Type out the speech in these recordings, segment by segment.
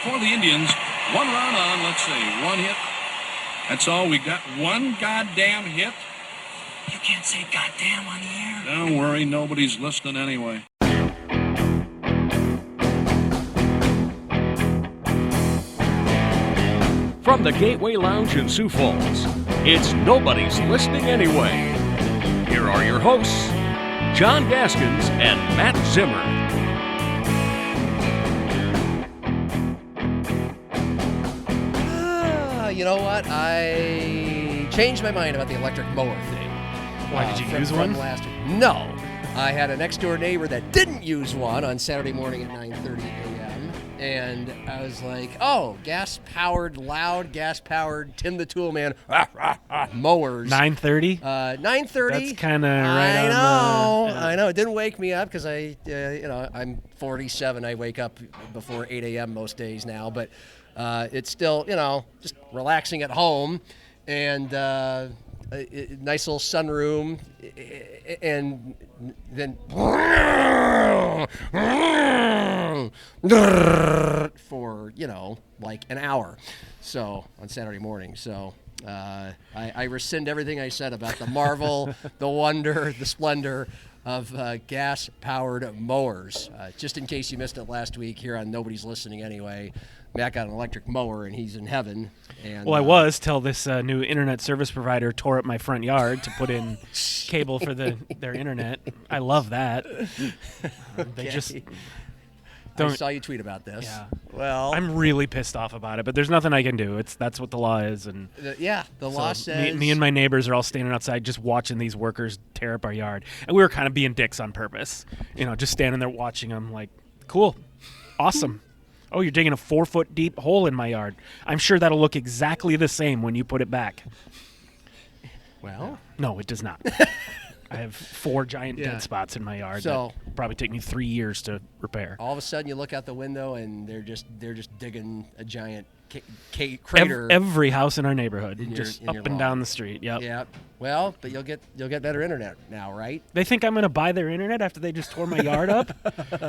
for the Indians. 1 run on, let's see, 1 hit. That's all. We got 1 goddamn hit. You can't say goddamn on the air. Don't worry, nobody's listening anyway. From the Gateway Lounge in Sioux Falls, it's Nobody's Listening Anyway. Here are your hosts, John Gaskins and Matt Zimmer. You know what? I changed my mind about the electric mower thing. Why, did you use one? Last week. No. I had a next-door neighbor that didn't use one on Saturday morning at 9:30 a.m. And I was like, oh, gas-powered, loud, gas-powered Tim the Tool Man mowers. 9:30? 9:30. That's kind of right on I know. It didn't wake me up because I'm 47. I wake up before 8 a.m. most days now. But it's still, just relaxing at home. And nice little sunroom. And then for, like an hour. So on Saturday morning. So I rescind everything I said about the marvel, the wonder, the splendor of gas-powered mowers. Just in case you missed it last week here on Nobody's Listening Anyway, Matt got an electric mower and he's in heaven. And, well, I was till this new internet service provider tore up my front yard to put in cable for their internet. I love that. They just don't. I saw you tweet about this. Yeah. Well, I'm really pissed off about it, but there's nothing I can do. That's what the law is, and the law says. Me and my neighbors are all standing outside just watching these workers tear up our yard, and we were kind of being dicks on purpose. Just standing there watching them, like, cool, awesome. Oh, you're digging a 4-foot deep hole in my yard. I'm sure that'll look exactly the same when you put it back. Well, no, it does not. I have 4 giant dead spots in my yard that probably take me 3 years to repair. All of a sudden, you look out the window and they're just digging a giant crater. Every house in our neighborhood, just in up your and lawn. down the street. Yep. Yeah. Well, but you'll get better internet now, right? They think I'm going to buy their internet after they just tore my yard up?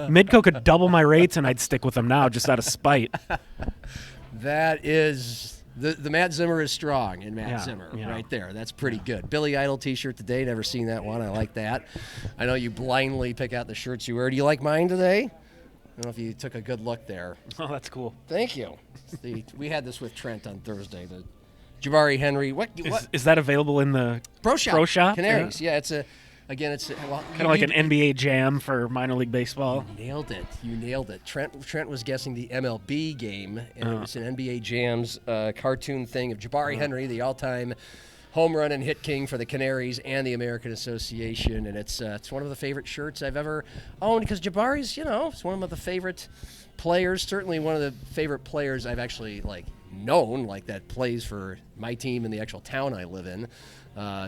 Midco could double my rates, and I'd stick with them now just out of spite. That is. The Matt Zimmer is strong in Matt Zimmer right there. That's pretty good. Billy Idol t-shirt today. Never seen that one. I like that. I know you blindly pick out the shirts you wear. Do you like mine today? I don't know if you took a good look there. Oh, that's cool. Thank you. We had this with Trent on Thursday. The Jabari Henry. What is that available in the Pro Shop? Pro Shop? Canaries. Yeah, it's kind of like an NBA Jam for minor league baseball. You nailed it. Trent was guessing the MLB game, and it was an NBA Jam's cartoon thing of Jabari Henry, the all-time home run and hit king for the Canaries and the American Association, and it's one of the favorite shirts I've ever owned because Jabari's, it's one of the favorite players, certainly one of the favorite players I've actually known, that plays for my team in the actual town I live in.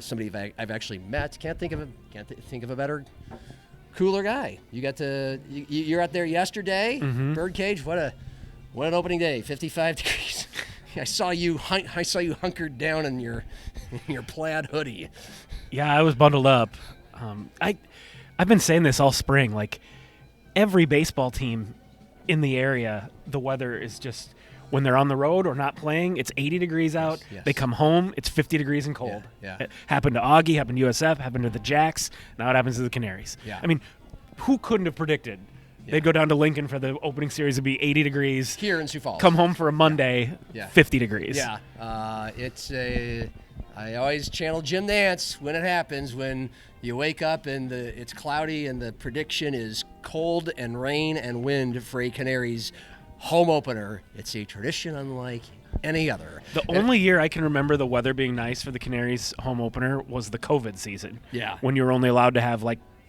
Somebody I've actually met. Can't think of a better, cooler guy. You're out there yesterday, Birdcage. What an opening day. 55 degrees. I saw you hunkered down in your plaid hoodie. Yeah, I was bundled up. I've been saying this all spring. Like every baseball team in the area, the weather is just. When they're on the road or not playing, it's 80 degrees out. Yes. They come home, it's 50 degrees and cold. Yeah. It happened to Augie, happened to USF, happened to the Jacks. Now it happens to the Canaries. Yeah. I mean, who couldn't have predicted? They'd go down to Lincoln for the opening series. It'd be 80 degrees. Here in Sioux Falls. Come home for a Monday, 50 degrees. Yeah. I always channel Jim Nance when it happens, when you wake up and it's cloudy and the prediction is cold and rain and wind for a Canaries home opener. It's a tradition unlike any other. The only year I can remember the weather being nice for the Canaries home opener was the COVID season. Yeah. When you were only allowed to have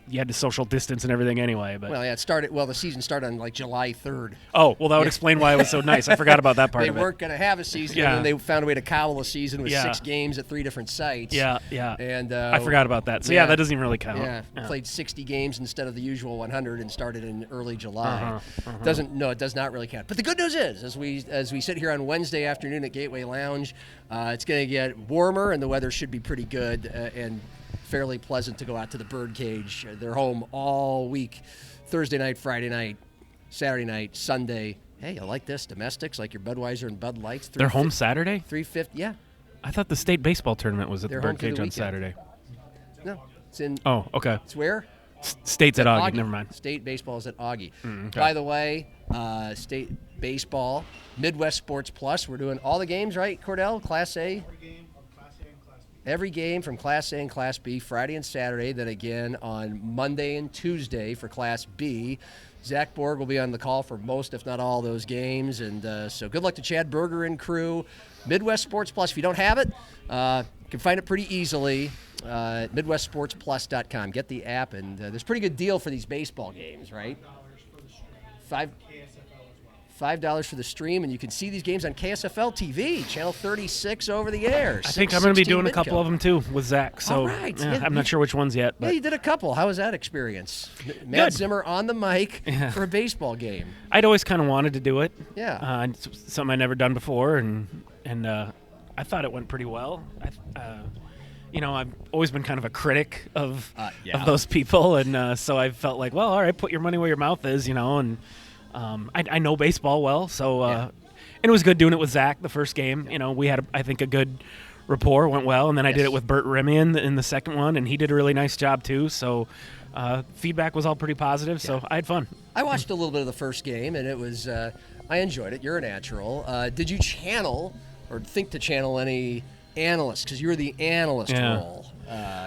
you had to social distance and everything anyway. But the season started on July 3rd. Oh, well, that would explain why it was so nice. I forgot about that part of it. They weren't going to have a season, and then they found a way to cobble a season with 6 games at 3 different sites. Yeah. And I forgot about that. So, that doesn't even really count. Yeah, played 60 games instead of the usual 100 and started in early July. It does not really count. But the good news is, as we sit here on Wednesday afternoon at Gateway Lounge, it's going to get warmer, and the weather should be pretty good, and fairly pleasant to go out to the Birdcage. They're home all week, Thursday night, Friday night, Saturday night, Sunday, Hey, I like this. Domestics, like your Budweiser and Bud Lights. They're home Saturday? $3.50. Yeah. I thought the state baseball tournament was at They're the home through Birdcage the on weekend. Saturday. No, it's in. Oh, okay. It's where? State's at Augie. Never mind. State baseball is at Augie. Okay. By the way, state baseball, Midwest Sports Plus. We're doing all the games, right, Cordell? Class A. Every game from Class A and Class B, Friday and Saturday. Then again on Monday and Tuesday for Class B. Zach Borg will be on the call for most, if not all, those games. And so good luck to Chad Berger and crew. Midwest Sports Plus. If you don't have it, you can find it pretty easily at MidwestSportsPlus.com. Get the app, and there's a pretty good deal for these baseball games, right? $5 for the stream, and you can see these games on KSFL TV, channel 36 over the air. I think I'm going to be doing a couple of them too with Zach. So all right. yeah, I'm not sure which ones yet. But yeah, you did a couple. How was that experience? Matt Good. Zimmer on the mic for a baseball game. I'd always kind of wanted to do it. Yeah. It's something I'd never done before, and I thought it went pretty well. I've always been kind of a critic of those people, and so I felt like, well, all right, put your money where your mouth is, and I know baseball well, so and it was good doing it with Zach the first game. We had, I think, a good rapport, went well, and then I did it with Bert Rimian in the second one, and he did a really nice job too. So feedback was all pretty positive, so I had fun. I watched a little bit of the first game, and it was I enjoyed it. You're a natural. Did you channel or think to channel any analysts? Because you're the analyst role.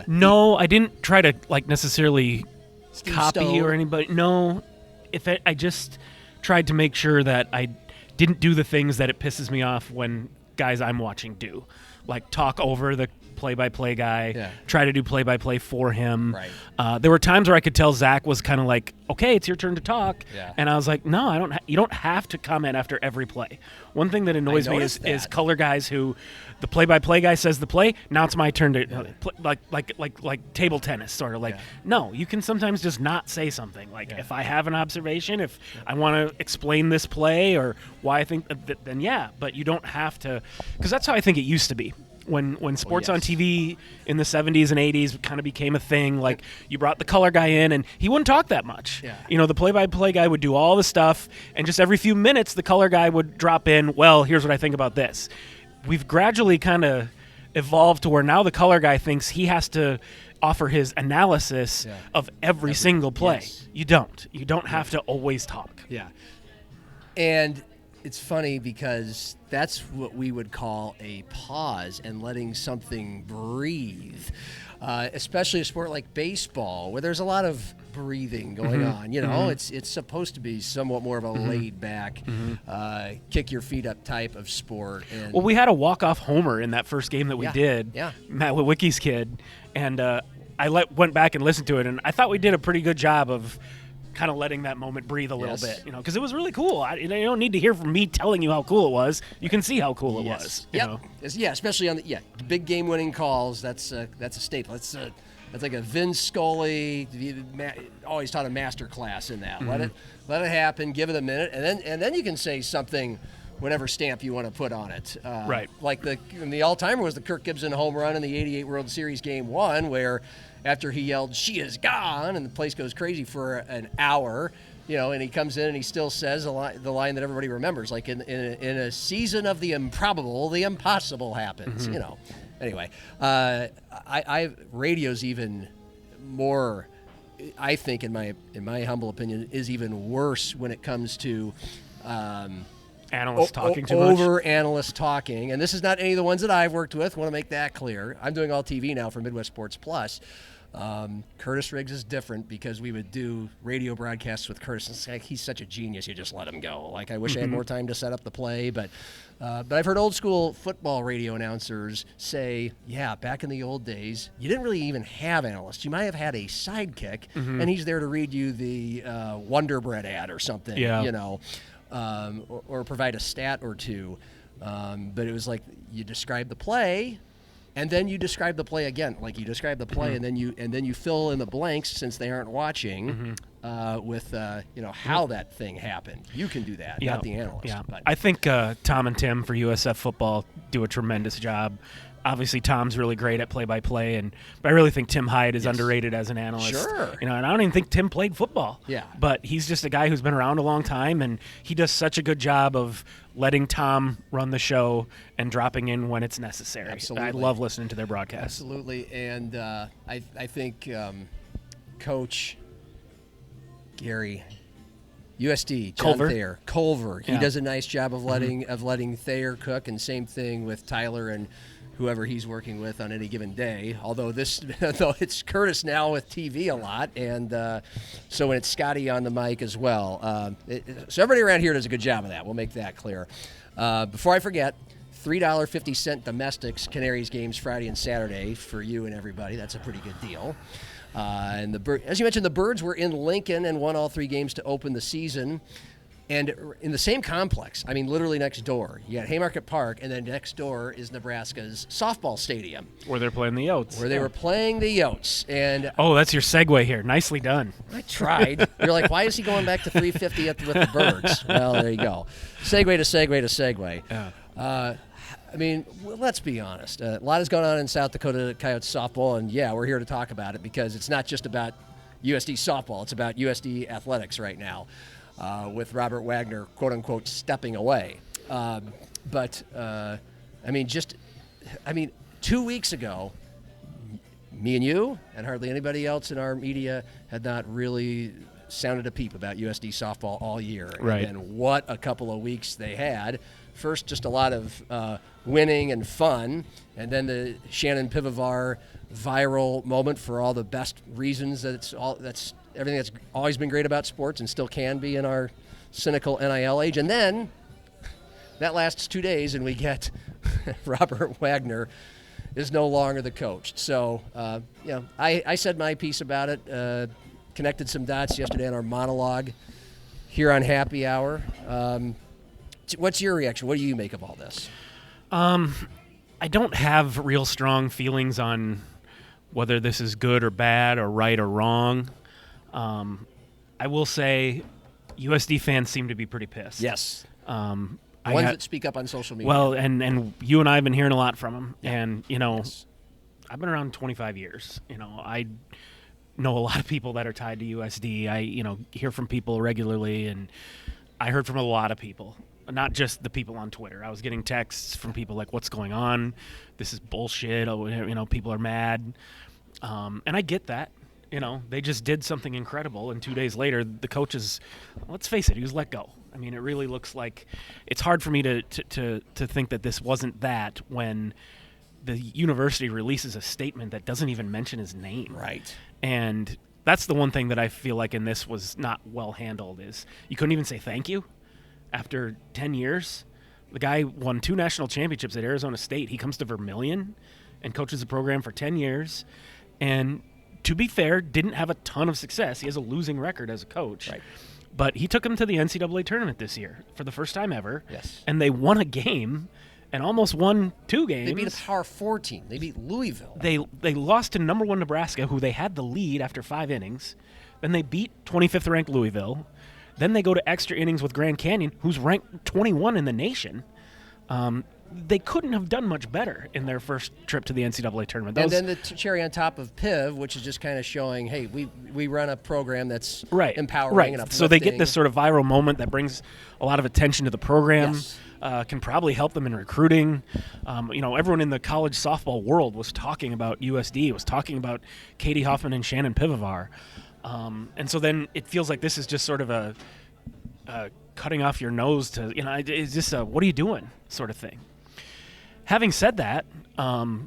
No, I didn't try to necessarily Steve copy Stone. or anybody. No, I just tried to make sure that I didn't do the things that it pisses me off when guys I'm watching do, like talk over the play-by-play guy, try to do play-by-play for him. Right. There were times where I could tell Zach was kind of like, okay, it's your turn to talk. And I was like, no, I don't. You don't have to comment after every play. One thing that annoys me is color guys who the play-by-play guy says the play, now it's my turn to play, like table tennis, sort of like. No, you can sometimes just not say something. Like if I have an observation, if I want to explain this play or why I think, then but you don't have to, because that's how I think it used to be. When sports on TV in the 70s and 80s kind of became a thing, like you brought the color guy in and he wouldn't talk that much. The play-by-play guy would do all the stuff, and just every few minutes the color guy would drop in, well, here's what I think about this. We've gradually kind of evolved to where now the color guy thinks he has to offer his analysis of every single play. You don't have to always talk. And it's funny because that's what we would call a pause and letting something breathe, especially a sport like baseball where there's a lot of breathing going on. It's supposed to be somewhat more of a laid-back, kick your feet up type of sport. And well, we had a walk-off homer in that first game that we did, Matt Witwicki's kid, and I went back and listened to it, and I thought we did a pretty good job of kind of letting that moment breathe a little bit, because it was really cool. You don't need to hear from me telling you how cool it was. You can see how cool it was. Especially on the big game-winning calls. That's a staple. That's like a Vin Scully. Always taught a master class in that. Let it happen. Give it a minute, and then you can say something, whatever stamp you want to put on it. Right. Like the all-timer was the Kirk Gibson home run in the '88 World Series Game 1, where after he yelled, "She is gone," and the place goes crazy for an hour, and he comes in and he still says the line that everybody remembers, like in a season of the improbable, the impossible happens. Anyway, radio's even more, I think, in my humble opinion, is even worse when it comes to analysts talking too much. Over analysts talking. And this is not any of the ones that I've worked with. I want to make that clear. I'm doing all TV now for Midwest Sports Plus. Curtis Riggs is different because we would do radio broadcasts with Curtis. It's like, he's such a genius, you just let him go. Like, I wish I had more time to set up the play. But I've heard old school football radio announcers say, back in the old days, you didn't really even have analysts. You might have had a sidekick, and he's there to read you the Wonder Bread ad or something, or provide a stat or two. But it was like you describe the play, and then you describe the play again. Like you describe the play, and then you fill in the blanks since they aren't watching with how that thing happened. You can do that, not the analyst. But I think Tom and Tim for USF football do a tremendous job. obviously Tom's really great at play-by-play, but I really think Tim Hyatt is underrated as an analyst. Sure. And I don't even think Tim played football. Yeah. But he's just a guy who's been around a long time, and he does such a good job of letting Tom run the show and dropping in when it's necessary. Absolutely. I love listening to their broadcast. Absolutely, and I think Coach Gary, USD, John Culver. Culver, he Yeah. does a nice job of letting Thayer cook, and same thing with Tyler and whoever he's working with on any given day. Although it's Curtis now with TV a lot, and so when it's Scotty on the mic as well. So everybody around here does a good job of that. We'll make that clear. Before I forget, $3.50 domestics Canaries games Friday and Saturday for you and everybody. That's a pretty good deal. And as you mentioned, the Birds were in Lincoln and won all 3 games to open the season. And in the same complex, I mean, literally next door, you got Haymarket Park, and then next door is Nebraska's softball stadium, Where they're playing the Yotes. where they were playing the Yotes. And Oh, that's your segue here. Nicely done. I tried. You're like, why is he going back to 350 with the Birds? Well, there you go. Segue to segue to segue. Yeah. I mean, let's be honest. A lot has gone on in South Dakota Coyotes softball, and yeah, we're here to talk about it because it's not just about USD softball. It's about USD athletics right now, with Robert Wagner, quote unquote, stepping away. But I mean, 2 weeks ago, me and you and hardly anybody else in our media had not really sounded a peep about USD softball all year. Right. And then what a couple of weeks they had. First, just a lot of winning and fun, and then the Shannon Pivovar viral moment for all the best reasons that's everything that's always been great about sports and still can be in our cynical NIL age. And then that lasts 2 days, and we get Robert Wagner is no longer the coach. So, I said my piece about it, connected some dots yesterday in our monologue here on Happy Hour. What's your reaction? What do you make of all this? I don't have real strong feelings on whether this is good or bad or right or wrong. I will say USD fans seem to be pretty pissed. Yes. Ones that speak up on social media. Well, and you and I have been hearing a lot from them. Yeah. And, Yes. I've been around 25 years. I know a lot of people that are tied to USD. I, hear from people regularly, and I heard from a lot of people. Not just the people on Twitter. I was getting texts from people like, what's going on? This is bullshit. People are mad. And I get that. They just did something incredible, and 2 days later, the coaches, let's face it, he was let go. I mean, it really looks like it's hard for me to think that this wasn't that when the university releases a statement that doesn't even mention his name. Right. And that's the one thing that I feel like in this was not well handled is you couldn't even say thank you. After 10 years, the guy won 2 national championships at Arizona State. He comes to Vermilion and coaches the program for 10 years. And to be fair, didn't have a ton of success. He has a losing record as a coach. Right. But he took them to the NCAA tournament this year for the first time ever. Yes. And they won a game and almost won 2 games. They beat a Power 4 team. They beat Louisville. They lost to number 1 Nebraska, who they had the lead after 5 innings. Then they beat 25th ranked Louisville. Then they go to extra innings with Grand Canyon, who's ranked 21 in the nation. They couldn't have done much better in their first trip to the NCAA tournament. And then the cherry on top of PIV, which is just kind of showing, hey, we run a program that's empowering and uplifting. So they get this sort of viral moment that brings a lot of attention to the program, Yes. can probably help them in recruiting. Everyone in the college softball world was talking about USD, was talking about Katie Hoffman and Shannon Pivovar. And so then it feels like this is just sort of a cutting off your nose to, it's just a what are you doing sort of thing. Having said that, and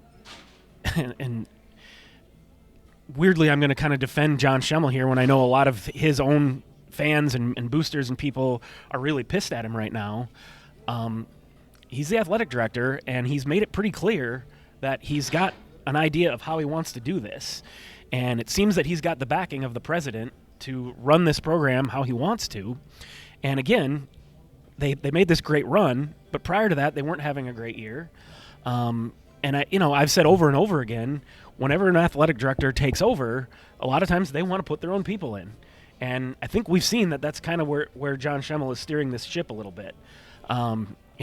weirdly I'm going to kind of defend John Schemmel here when I know a lot of his own fans and boosters and people are really pissed at him right now. He's the athletic director, and he's made it pretty clear that he's got an idea of how he wants to do this. And it seems that he's got the backing of the president to run this program how he wants to. And again, they made this great run, but prior to that, they weren't having a great year. And I've said over and over again, whenever an athletic director takes over, a lot of times they want to put their own people in. And I think we've seen that that's kind of where John Schemmel is steering this ship a little bit.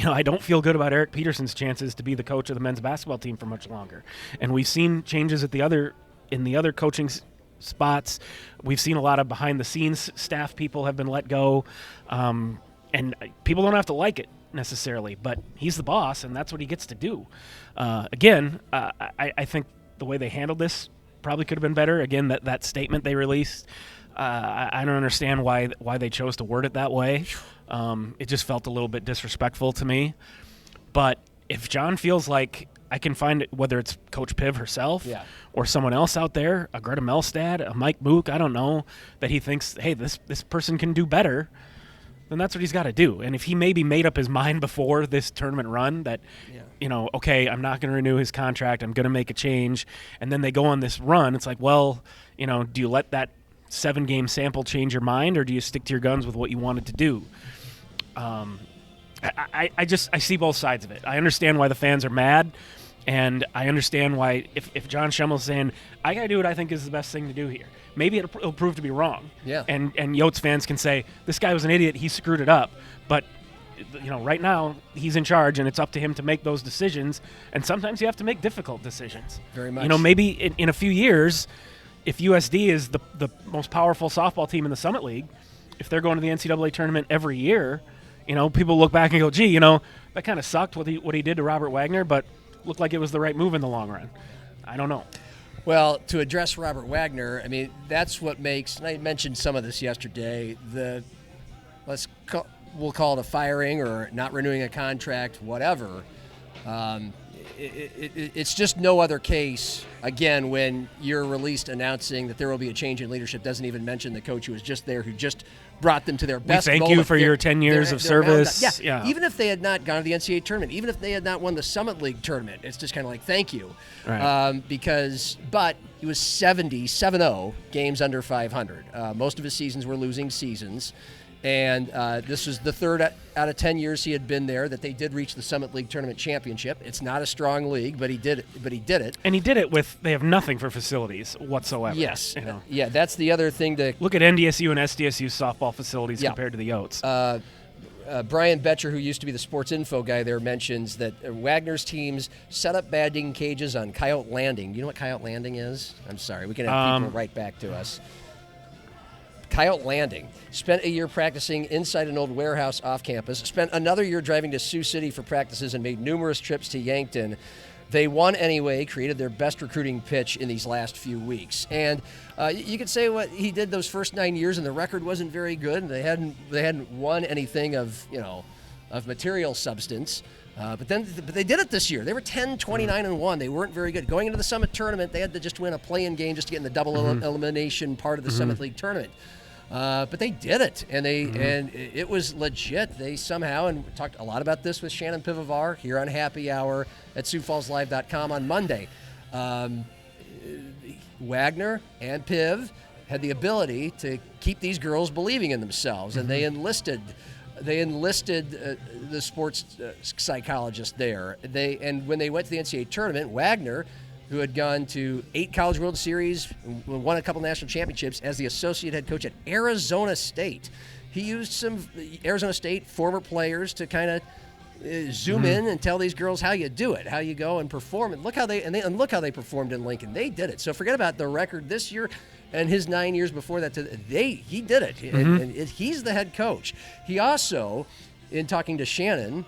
I don't feel good about Eric Peterson's chances to be the coach of the men's basketball team for much longer. And we've seen changes in the other coaching spots. We've seen a lot of behind-the-scenes staff people have been let go, and people don't have to like it necessarily, but he's the boss, and that's what he gets to do. I think the way they handled this probably could have been better. Again, that statement they released, I don't understand why they chose to word it that way. It just felt a little bit disrespectful to me. But if John feels like I can find it, whether it's Coach Piv herself or someone else out there, a Greta Melstad, a Mike Mook, I don't know, that he thinks, hey, this person can do better, then that's what he's got to do. And if he maybe made up his mind before this tournament run that, okay, I'm not going to renew his contract, I'm going to make a change, and then they go on this run, it's like, well, do you let that 7-game sample change your mind, or do you stick to your guns with what you wanted to do? I see both sides of it. I understand why the fans are mad, and I understand why if John Schimmel's saying, I got to do what I think is the best thing to do here, maybe it'll prove to be wrong. Yeah. And Yotes fans can say, this guy was an idiot, he screwed it up. But, right now he's in charge, and it's up to him to make those decisions, and sometimes you have to make difficult decisions. Very much. Maybe in a few years, if USD is the most powerful softball team in the Summit League, if they're going to the NCAA tournament every year, people look back and go, gee, that kind of sucked what he did to Robert Wagner, but looked like it was the right move in the long run. I don't know. Well, to address Robert Wagner, I mean, that's what makes, and I mentioned some of this yesterday, we'll call it a firing or not renewing a contract, whatever. It's just no other case, again, when you're released announcing that there will be a change in leadership, doesn't even mention the coach who was just there, who just brought them to their best moment. We thank you for your 10 years of service. Yeah, even if they had not gone to the NCAA tournament, even if they had not won the Summit League tournament, it's just kind of like, thank you. Right. But he was 7-0 games under 500. Most of his seasons were losing seasons. And this was the third out of 10 years he had been there that they did reach the Summit League Tournament Championship. It's not a strong league, but he did it. And he did it they have nothing for facilities whatsoever. Yes. Yeah, that's the other thing to look at NDSU and SDSU softball facilities compared to the Yotes. Brian Betcher, who used to be the sports info guy there, mentions that Wagner's teams set up batting cages on Coyote Landing. Do you know what Coyote Landing is? I'm sorry. We can have people write back to us. Coyote Landing. Spent a year practicing inside an old warehouse off campus. Spent another year driving to Sioux City for practices and made numerous trips to Yankton. They won anyway, created their best recruiting pitch in these last few weeks. And you could say what he did those first 9 years, and the record wasn't very good. And they hadn't won anything of material substance. But they did it this year. They were 10-29-1. They weren't very good. Going into the Summit tournament, they had to just win a play-in game just to get in the double elimination part of the Summit League tournament. But they did it, and and it was legit. They somehow, and we talked a lot about this with Shannon Pivovar here on Happy Hour at SiouxFallsLive.com on Monday. Wagner and Piv had the ability to keep these girls believing in themselves, and they enlisted the sports psychologist there. And when they went to the NCAA tournament, Wagner, who had gone to 8 College World Series, won a couple national championships as the associate head coach at Arizona State. He used some Arizona State former players to kind of zoom in and tell these girls how you do it, how you go and perform. And look how they performed in Lincoln. They did it. So forget about the record this year and his 9 years before that. He did it, and he's the head coach. He also, in talking to Shannon,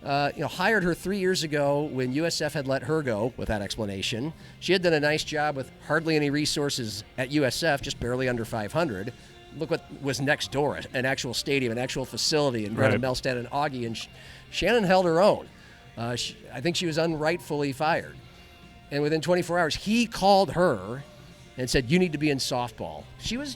hired her 3 years ago when USF had let her go without explanation. She had done a nice job with hardly any resources at USF, just barely under 500. Look what was next door, an actual stadium, an actual facility, and Greta Melstad and Augie. And Shannon held her own. I think she was unrightfully fired. And within 24 hours, he called her and said, you need to be in softball. She was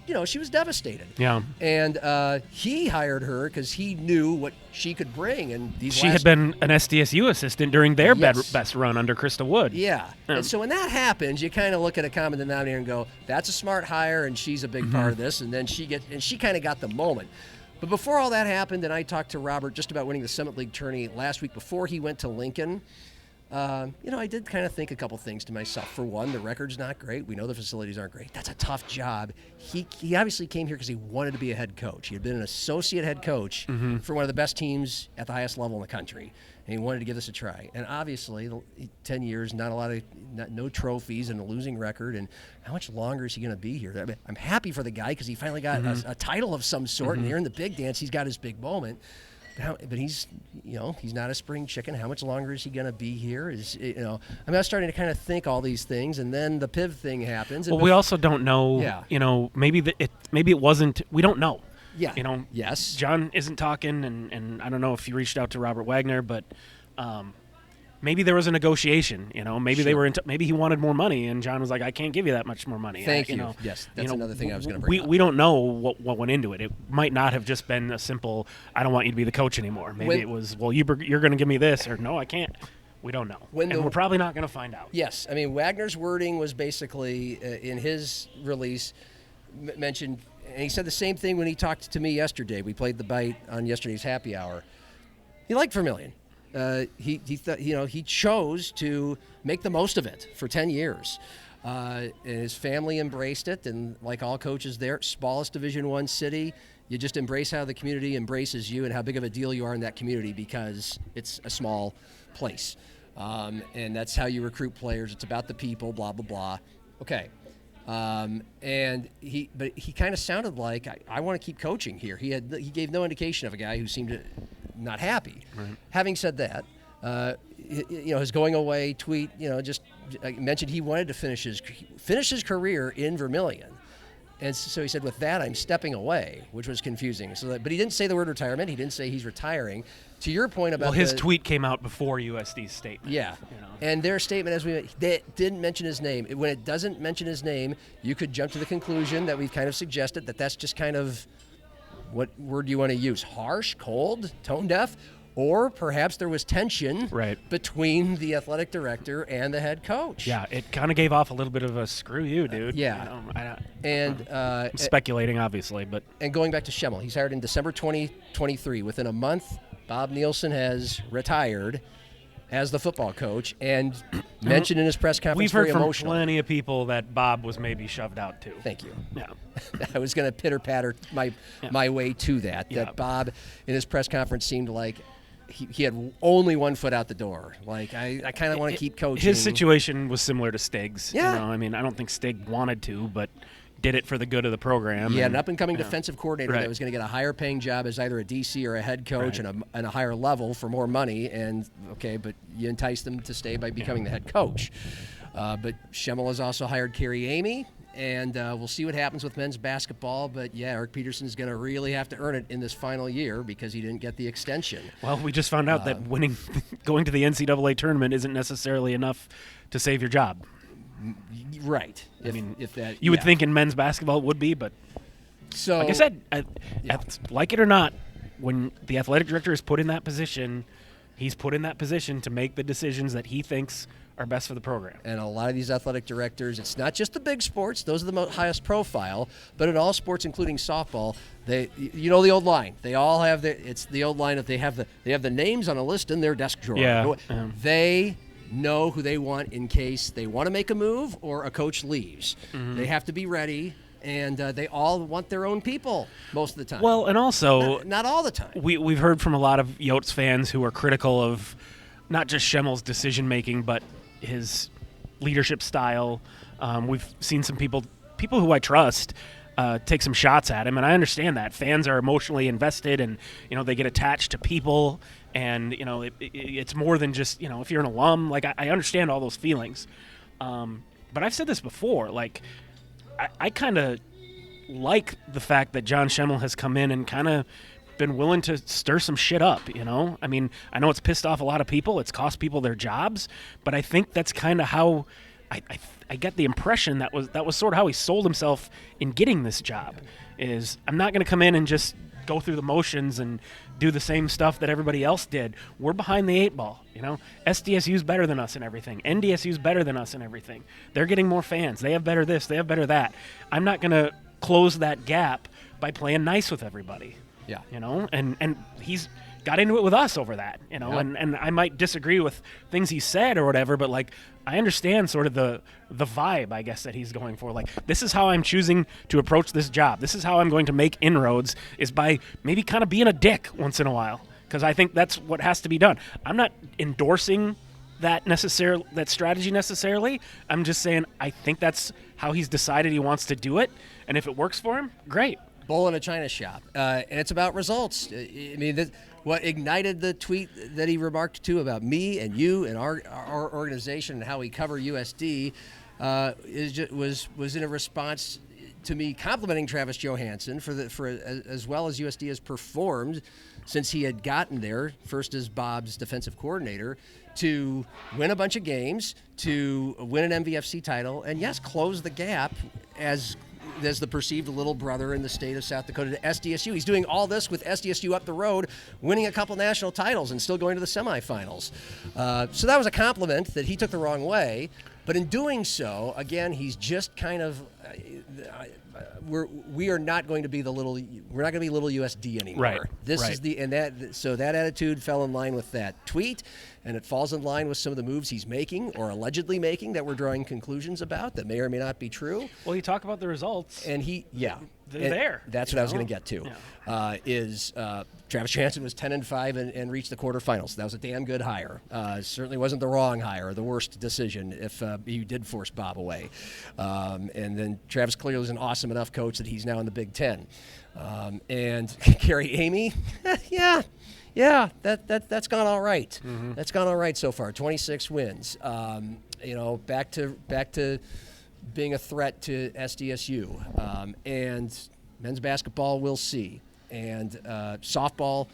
devastated. Yeah. And he hired her because he knew what she could bring. And she had been an SDSU assistant during their best run under Krista Wood. Yeah. And so when that happens, you kind of look at a common denominator and go, that's a smart hire, and she's a big part of this. And then she kind of got the moment. But before all that happened, and I talked to Robert just about winning the Summit League tourney last week before he went to Lincoln, I did kind of think a couple things to myself. For one, the record's not great. We know the facilities aren't great. That's a tough job. He obviously came here because he wanted to be a head coach. He had been an associate head coach for one of the best teams at the highest level in the country, and he wanted to give this a try. And obviously, 10 years, no trophies, and a losing record. And how much longer is he going to be here? I mean, I'm happy for the guy because he finally got a title of some sort, and here in the big dance, he's got his big moment. But he's not a spring chicken. How much longer is he going to be here? I was starting to kind of think all these things, and then the PIV thing happens. Well, we also don't know. Yeah. Maybe it wasn't. We don't know. Yeah. Yes. John isn't talking, and I don't know if you reached out to Robert Wagner, but maybe there was a negotiation. Maybe they were. Maybe he wanted more money, and John was like, "I can't give you that much more money." Thank you. Yes, that's another thing I was going to bring up. We don't know what went into it. It might not have just been a simple, "I don't want you to be the coach anymore." Maybe it was, "Well, you're going to give me this," or "No, I can't." We don't know, and we're probably not going to find out. Yes, I mean Wagner's wording was basically in his release mentioned, and he said the same thing when he talked to me yesterday. We played the bite on yesterday's happy hour. He liked Vermillion. He chose to make the most of it for 10 years. And his family embraced it, and like all coaches there, smallest Division I city, you just embrace how the community embraces you and how big of a deal you are in that community because it's a small place. And that's how you recruit players. It's about the people, blah, blah, blah. Okay. And he kind of sounded like, I want to keep coaching here. He gave no indication of a guy who seemed to not happy. Right. Having said that, his going away tweet, just mentioned he wanted to finish his career in Vermillion. And so he said, with that, I'm stepping away, which was confusing. But he didn't say the word retirement. He didn't say he's retiring. To your point about his tweet came out before USD's statement. Yeah. And their statement, they didn't mention his name. When it doesn't mention his name, you could jump to the conclusion that we've kind of suggested that that's just kind of, what word do you want to use? Harsh, cold, tone deaf? Or perhaps there was tension between the athletic director and the head coach. Yeah, it kind of gave off a little bit of a screw you, dude. I'm speculating, obviously. And going back to Schemmel, he's hired in December 2023. Within a month, Bob Nielsen has retired as the football coach and mentioned in his press conference we've heard from plenty of people that Bob was maybe shoved out too. Thank you. Yeah. I was going to pitter-patter my way to that. That Bob, in his press conference, seemed like he had only one foot out the door. Like, I kind of want to keep coaching. His situation was similar to Stig's. Yeah. I don't think Stig wanted to, but did it for the good of the program. He had an up-and-coming defensive coordinator that was going to get a higher-paying job as either a DC or a head coach and a higher level for more money. And, but you entice them to stay by becoming the head coach. But Schemmel has also hired Carrie Amy. And we'll see what happens with men's basketball. But, Eric Peterson's going to really have to earn it in this final year because he didn't get the extension. Well, we just found out that going to the NCAA tournament isn't necessarily enough to save your job. Right. If that, you would think in men's basketball it would be, but so like I said, like it or not, when the athletic director is put in that position, he's put in that position to make the decisions that he thinks are best for the program. And a lot of these athletic directors, it's not just the big sports; those are the highest profile. But in all sports, including softball, the old line. They all have it's the old line that they have the names on a list in their desk drawer. Yeah. They know who they want in case they want to make a move or a coach leaves. Mm-hmm. They have to be ready. And they all want their own people most of the time. Well, and also not all the time. We've heard from a lot of Yotes fans who are critical of not just Schemmel's decision making, but his leadership style. We've seen some people who I trust take some shots at him, and I understand that fans are emotionally invested, and they get attached to people, and it's more than just if you're an alum. Like I understand all those feelings, but I've said this before, like. I kind of like the fact that John Schemmel has come in and kind of been willing to stir some shit up, I mean, I know it's pissed off a lot of people. It's cost people their jobs, but I think that's kind of how I get the impression that was sort of how he sold himself in getting this job. Is I'm not going to come in and just go through the motions and do the same stuff that everybody else did. We're behind the 8 ball, SDSU's better than us in everything. NDSU's better than us in everything. They're getting more fans. They have better this. They have better that. I'm not going to close that gap by playing nice with everybody. Yeah. And he's got into it with us over that, Yep. and I might disagree with things he said or whatever, but like I understand sort of the vibe, I guess, that he's going for. Like, this is how I'm choosing to approach this job. This is how I'm going to make inroads, is by maybe kind of being a dick once in a while, because I think that's what has to be done. I'm not endorsing that strategy necessarily. I'm just saying I think that's how he's decided he wants to do it, and if it works for him, great. Bull in a china shop, and it's about results. I mean, what ignited the tweet that he remarked to about me and you and our organization and how we cover USD was in a response to me complimenting Travis Johansson for as well as USD has performed since he had gotten there, first as Bob's defensive coordinator, to win a bunch of games, to win an MVFC title, and yes, close the gap as the perceived little brother in the state of South Dakota to SDSU. He's doing all this with SDSU up the road, winning a couple national titles and still going to the semifinals. So that was a compliment that he took the wrong way. But in doing so, again, he's just kind of we are not going to be little USD anymore. Right. This right. is that attitude fell in line with that tweet, and it falls in line with some of the moves he's making or allegedly making that we're drawing conclusions about that may or may not be true. Well, you talk about the results. And they're there. That's what I was going to get to. Yeah. Travis Johansson was 10-5 and reached the quarterfinals. That was a damn good hire. Certainly wasn't the wrong hire or the worst decision if you did force Bob away. And then Travis clearly was an awesome enough coach that he's now in the Big Ten. And Carrie Amy, that's gone all right. Mm-hmm. That's gone all right so far. 26 wins. Back to being a threat to SDSU. And men's basketball, we'll see. And softball,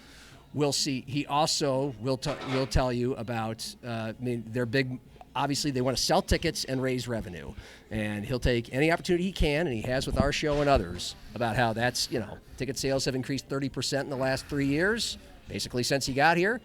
we'll see. He also will tell you about, they're big. Obviously, they want to sell tickets and raise revenue. And he'll take any opportunity he can, and he has with our show and others, about how that's, ticket sales have increased 30% in the last 3 years, basically since he got here.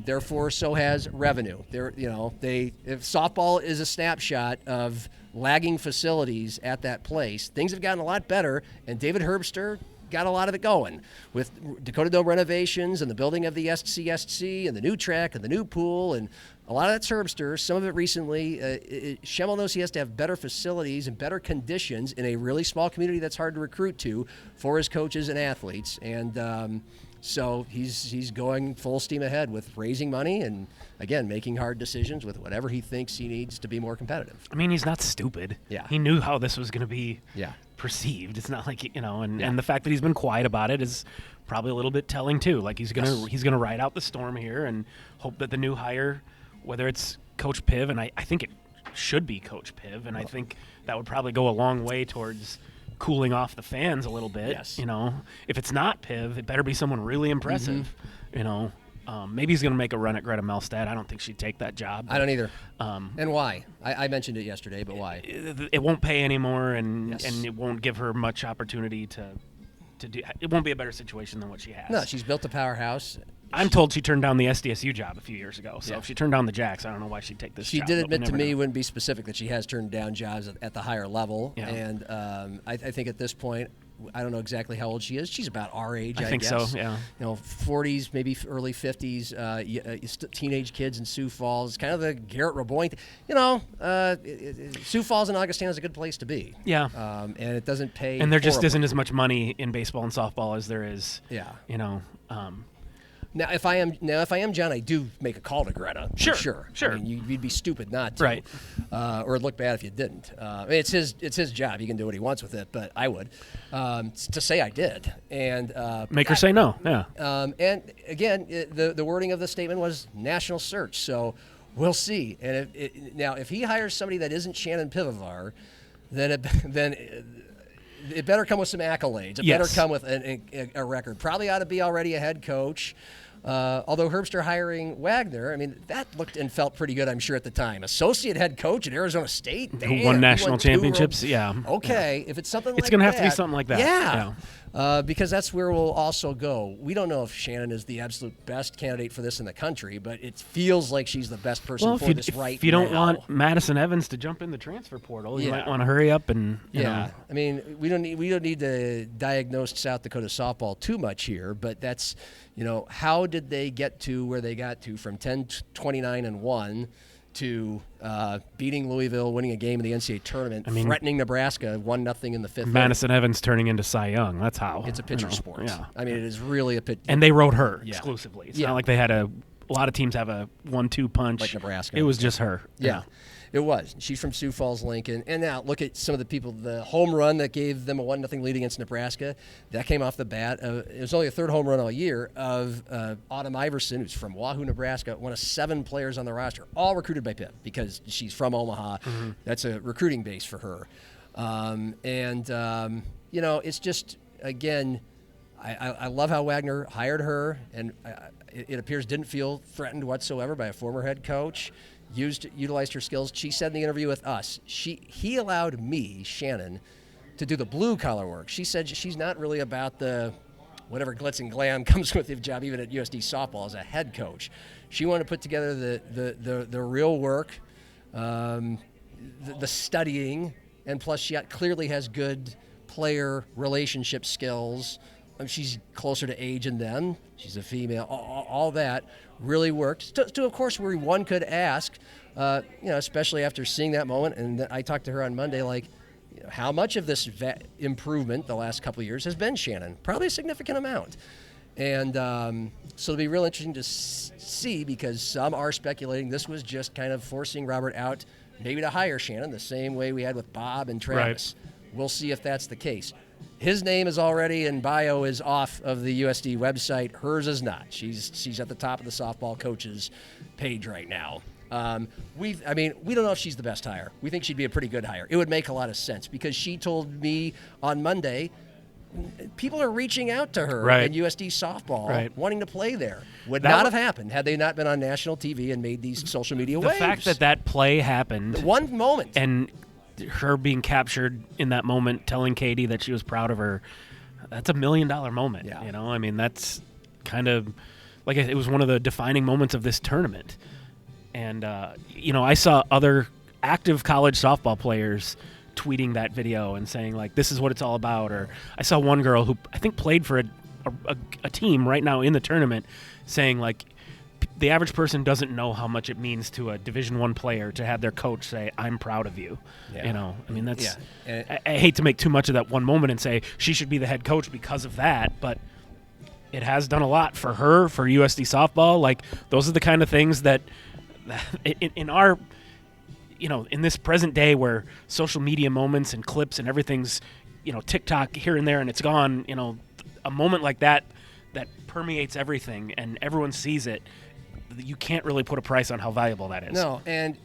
Therefore, so has revenue. If softball is a snapshot of lagging facilities at that place, things have gotten a lot better, and David Herbster got a lot of it going with Dakota Dome renovations and the building of the SCSC and the new track and the new pool, and a lot of that's Herbster. Some of it recently. Schemmel knows he has to have better facilities and better conditions in a really small community that's hard to recruit to for his coaches and athletes, and so he's going full steam ahead with raising money and, again, making hard decisions with whatever he thinks he needs to be more competitive. I mean, he's not stupid. Yeah. He knew how this was going to be Yeah. perceived. It's not like, and the fact that he's been quiet about it is probably a little bit telling too. Like he's gonna ride out the storm here and hope that the new hire, whether it's Coach Piv, and I think it should be Coach Piv, and I think that would probably go a long way towards cooling off the fans a little bit. Yes. If it's not Piv, it better be someone really impressive. Maybe he's going to make a run at Greta Melstad. I don't think she'd take that job. I don't either. And why? I mentioned it yesterday, but why? It won't pay anymore, and Yes. and it won't give her much opportunity to do. It won't be a better situation than what she has. No, she's built a powerhouse. I'm told she turned down the SDSU job a few years ago. So Yeah. if she turned down the Jacks, I don't know why she'd take this She job. did but admit we'll to never me, know. wouldn't be specific, that she has turned down jobs at the higher level. Yeah. And I think at this point, I don't know exactly how old she is. She's about our age, I think guess. so, yeah. 40s, maybe early 50s, teenage kids in Sioux Falls. Kind of the Garrett Raboin. Sioux Falls and Augustana is a good place to be. Yeah. And it doesn't pay. And there just horribly. isn't as much money in baseball and softball as there is. Yeah. Now, If I am John, I do make a call to Greta. For Sure. I mean, you'd be stupid not to. Right. Or it'd look bad if you didn't. It's his job. He can do what he wants with it. But I would to say I did and make her say no. Yeah. And again, the wording of the statement was national search. So we'll see. And if he hires somebody that isn't Shannon Pivovar, then it better come with some accolades. It Yes. better come with a record. Probably ought to be already a head coach. Although Herbster hiring Wagner, I mean, that looked and felt pretty good, I'm sure, at the time. Associate head coach at Arizona State. Who Damn, won he national 2 championships? Yeah. Okay, if it's something like that. It's going to have to be something like that. Yeah. because that's where we'll also go. We don't know if Shannon is the absolute best candidate for this in the country, but it feels like she's the best person for this right now. If you don't want Madison Evans to jump in the transfer portal, you might want to hurry up and you know. I mean, we don't need to diagnose South Dakota softball too much here, but that's, how did they get to where they got to from 10-29-1 to beating Louisville, winning a game in the NCAA tournament, threatening Nebraska 1-0 in the fifth. Madison Evans turning into Cy Young. That's how. It's a pitcher sport. Yeah. I mean, it is really a pitcher. And they rode her exclusively. It's not like they had a lot of teams have a 1-2 punch. Like Nebraska. It was just her. Yeah. It was. She's from Sioux Falls, Lincoln. And now look at some of the people. The home run that gave them a 1-0 lead against Nebraska, that came off the bat. It was only a third home run all year of Autumn Iverson, who's from Wahoo, Nebraska, one of 7 players on the roster, all recruited by Pitt because she's from Omaha. Mm-hmm. That's a recruiting base for her. It's just, again, I love how Wagner hired her, and it appears didn't feel threatened whatsoever by a former head coach. Utilized her skills. She said in the interview with us, he allowed me, Shannon, to do the blue collar work. She said she's not really about the whatever glitz and glam comes with the job, even at USD softball as a head coach. She wanted to put together the real work, the studying, and plus she clearly has good player relationship skills. She's closer to age than them. She's a female. All that really worked. To of course, where one could ask, especially after seeing that moment, and I talked to her on Monday, how much of this improvement the last couple of years has been Shannon? Probably a significant amount. And so it'll be real interesting to see, because some are speculating this was just kind of forcing Robert out, maybe to hire Shannon, the same way we had with Bob and Travis. Right. We'll see if that's the case. His name is already in bio is off of the USD website. Hers is not. She's at the top of the softball coaches page right now. We don't know if she's the best hire. We think she'd be a pretty good hire. It would make a lot of sense because she told me on Monday, people are reaching out to her in USD softball, wanting to play there. Would not have happened had they not been on national TV and made these social media waves. The fact that play happened. One moment. And her being captured in that moment, telling Katie that she was proud of her, that's $1 million moment. Yeah. That's kind of like it was one of the defining moments of this tournament. And, I saw other active college softball players tweeting that video and saying, this is what it's all about. Or I saw one girl who I think played for a team right now in the tournament saying, the average person doesn't know how much it means to a Division I player to have their coach say, "I'm proud of you." Yeah. That's. Yeah. I hate to make too much of that one moment and say she should be the head coach because of that, but it has done a lot for her, for USD softball. Those are the kind of things that in our, in this present day where social media moments and clips and everything's, TikTok here and there and it's gone. A moment like that permeates everything and everyone sees it. You can't really put a price on how valuable that is. No, and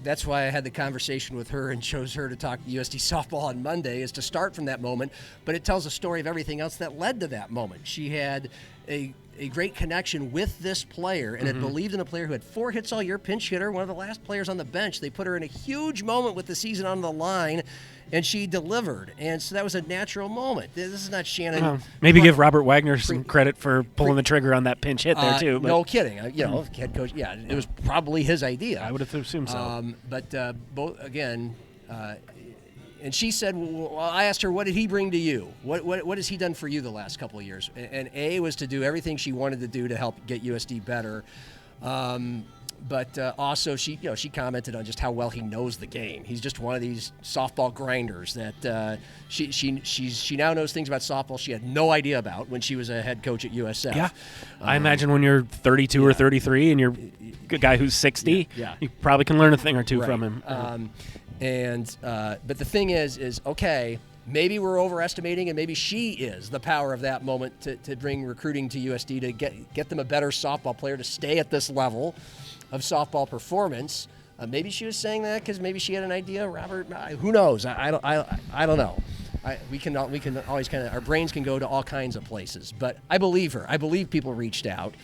that's why I had the conversation with her and chose her to talk USD softball on Monday, is to start from that moment, but it tells a story of everything else that led to that moment. She had a great connection with this player and had believed in a player who had 4 hits all year, pinch hitter, one of the last players on the bench. They put her in a huge moment with the season on the line, and she delivered. And so that was a natural moment. This is not Shannon. Maybe give Robert Wagner some credit for pulling the trigger on that pinch hit there, too. But. No kidding. Head coach, it was probably his idea. I would have assumed so. Both, again, and she said, well, I asked her, what did he bring to you? What has he done for you the last couple of years? And A was to do everything she wanted to do to help get USD better. But also, she commented on just how well he knows the game. He's just one of these softball grinders that she now knows things about softball she had no idea about when she was a head coach at USF. Yeah, I imagine when you're 32 or 33 and you're a guy who's 60, you probably can learn a thing or two from him. But the thing is okay. Maybe we're overestimating, and maybe she is the power of that moment to bring recruiting to USD to get them a better softball player to stay at this level of softball performance. Maybe she was saying that because maybe she had an idea. Robert, who knows? I don't know. We can always kind of, our brains can go to all kinds of places. But I believe her. I believe people reached out,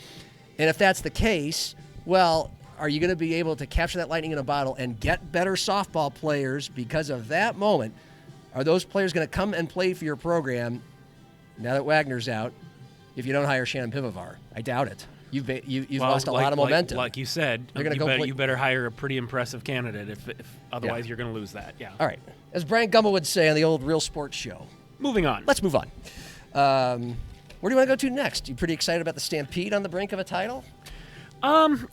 and if that's the case, well, are you going to be able to capture that lightning in a bottle and get better softball players because of that moment? Are those players going to come and play for your program now that Wagner's out, if you don't hire Shannon Pivovar. I doubt it. You've Well, lost a lot of momentum. Like you said, They're gonna you better hire a pretty impressive candidate if otherwise you're going to lose that. Yeah. All right. As Brian Gumbel would say on the old Real Sports Show. Moving on. Let's move on. Where do you want to go to next? You pretty excited about the Stampede on the brink of a title? I'm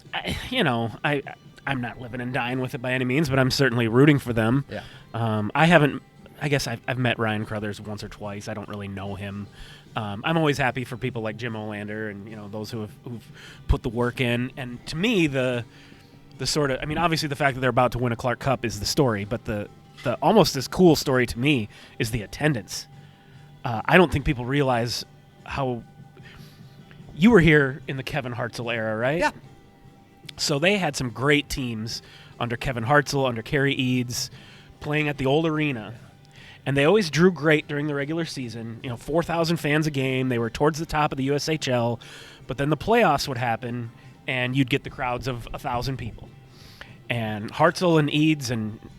not living and dying with it by any means, but I'm certainly rooting for them. Yeah. I guess I've met Ryan Crothers once or twice. I don't really know him. I'm always happy for people like Jim Olander and those who've put the work in. And to me, the sort of, obviously the fact that they're about to win a Clark Cup is the story, but the almost as cool story to me is the attendance. I don't think people realize how you were here in the Kevin Hartzell era, right? Yeah. So they had some great teams under Kevin Hartzell, under Kerry Eads, playing at the old arena. And they always drew great during the regular season. 4,000 fans a game. They were towards the top of the USHL. But then the playoffs would happen, and you'd get the crowds of 1,000 people. And Hartzell and Eads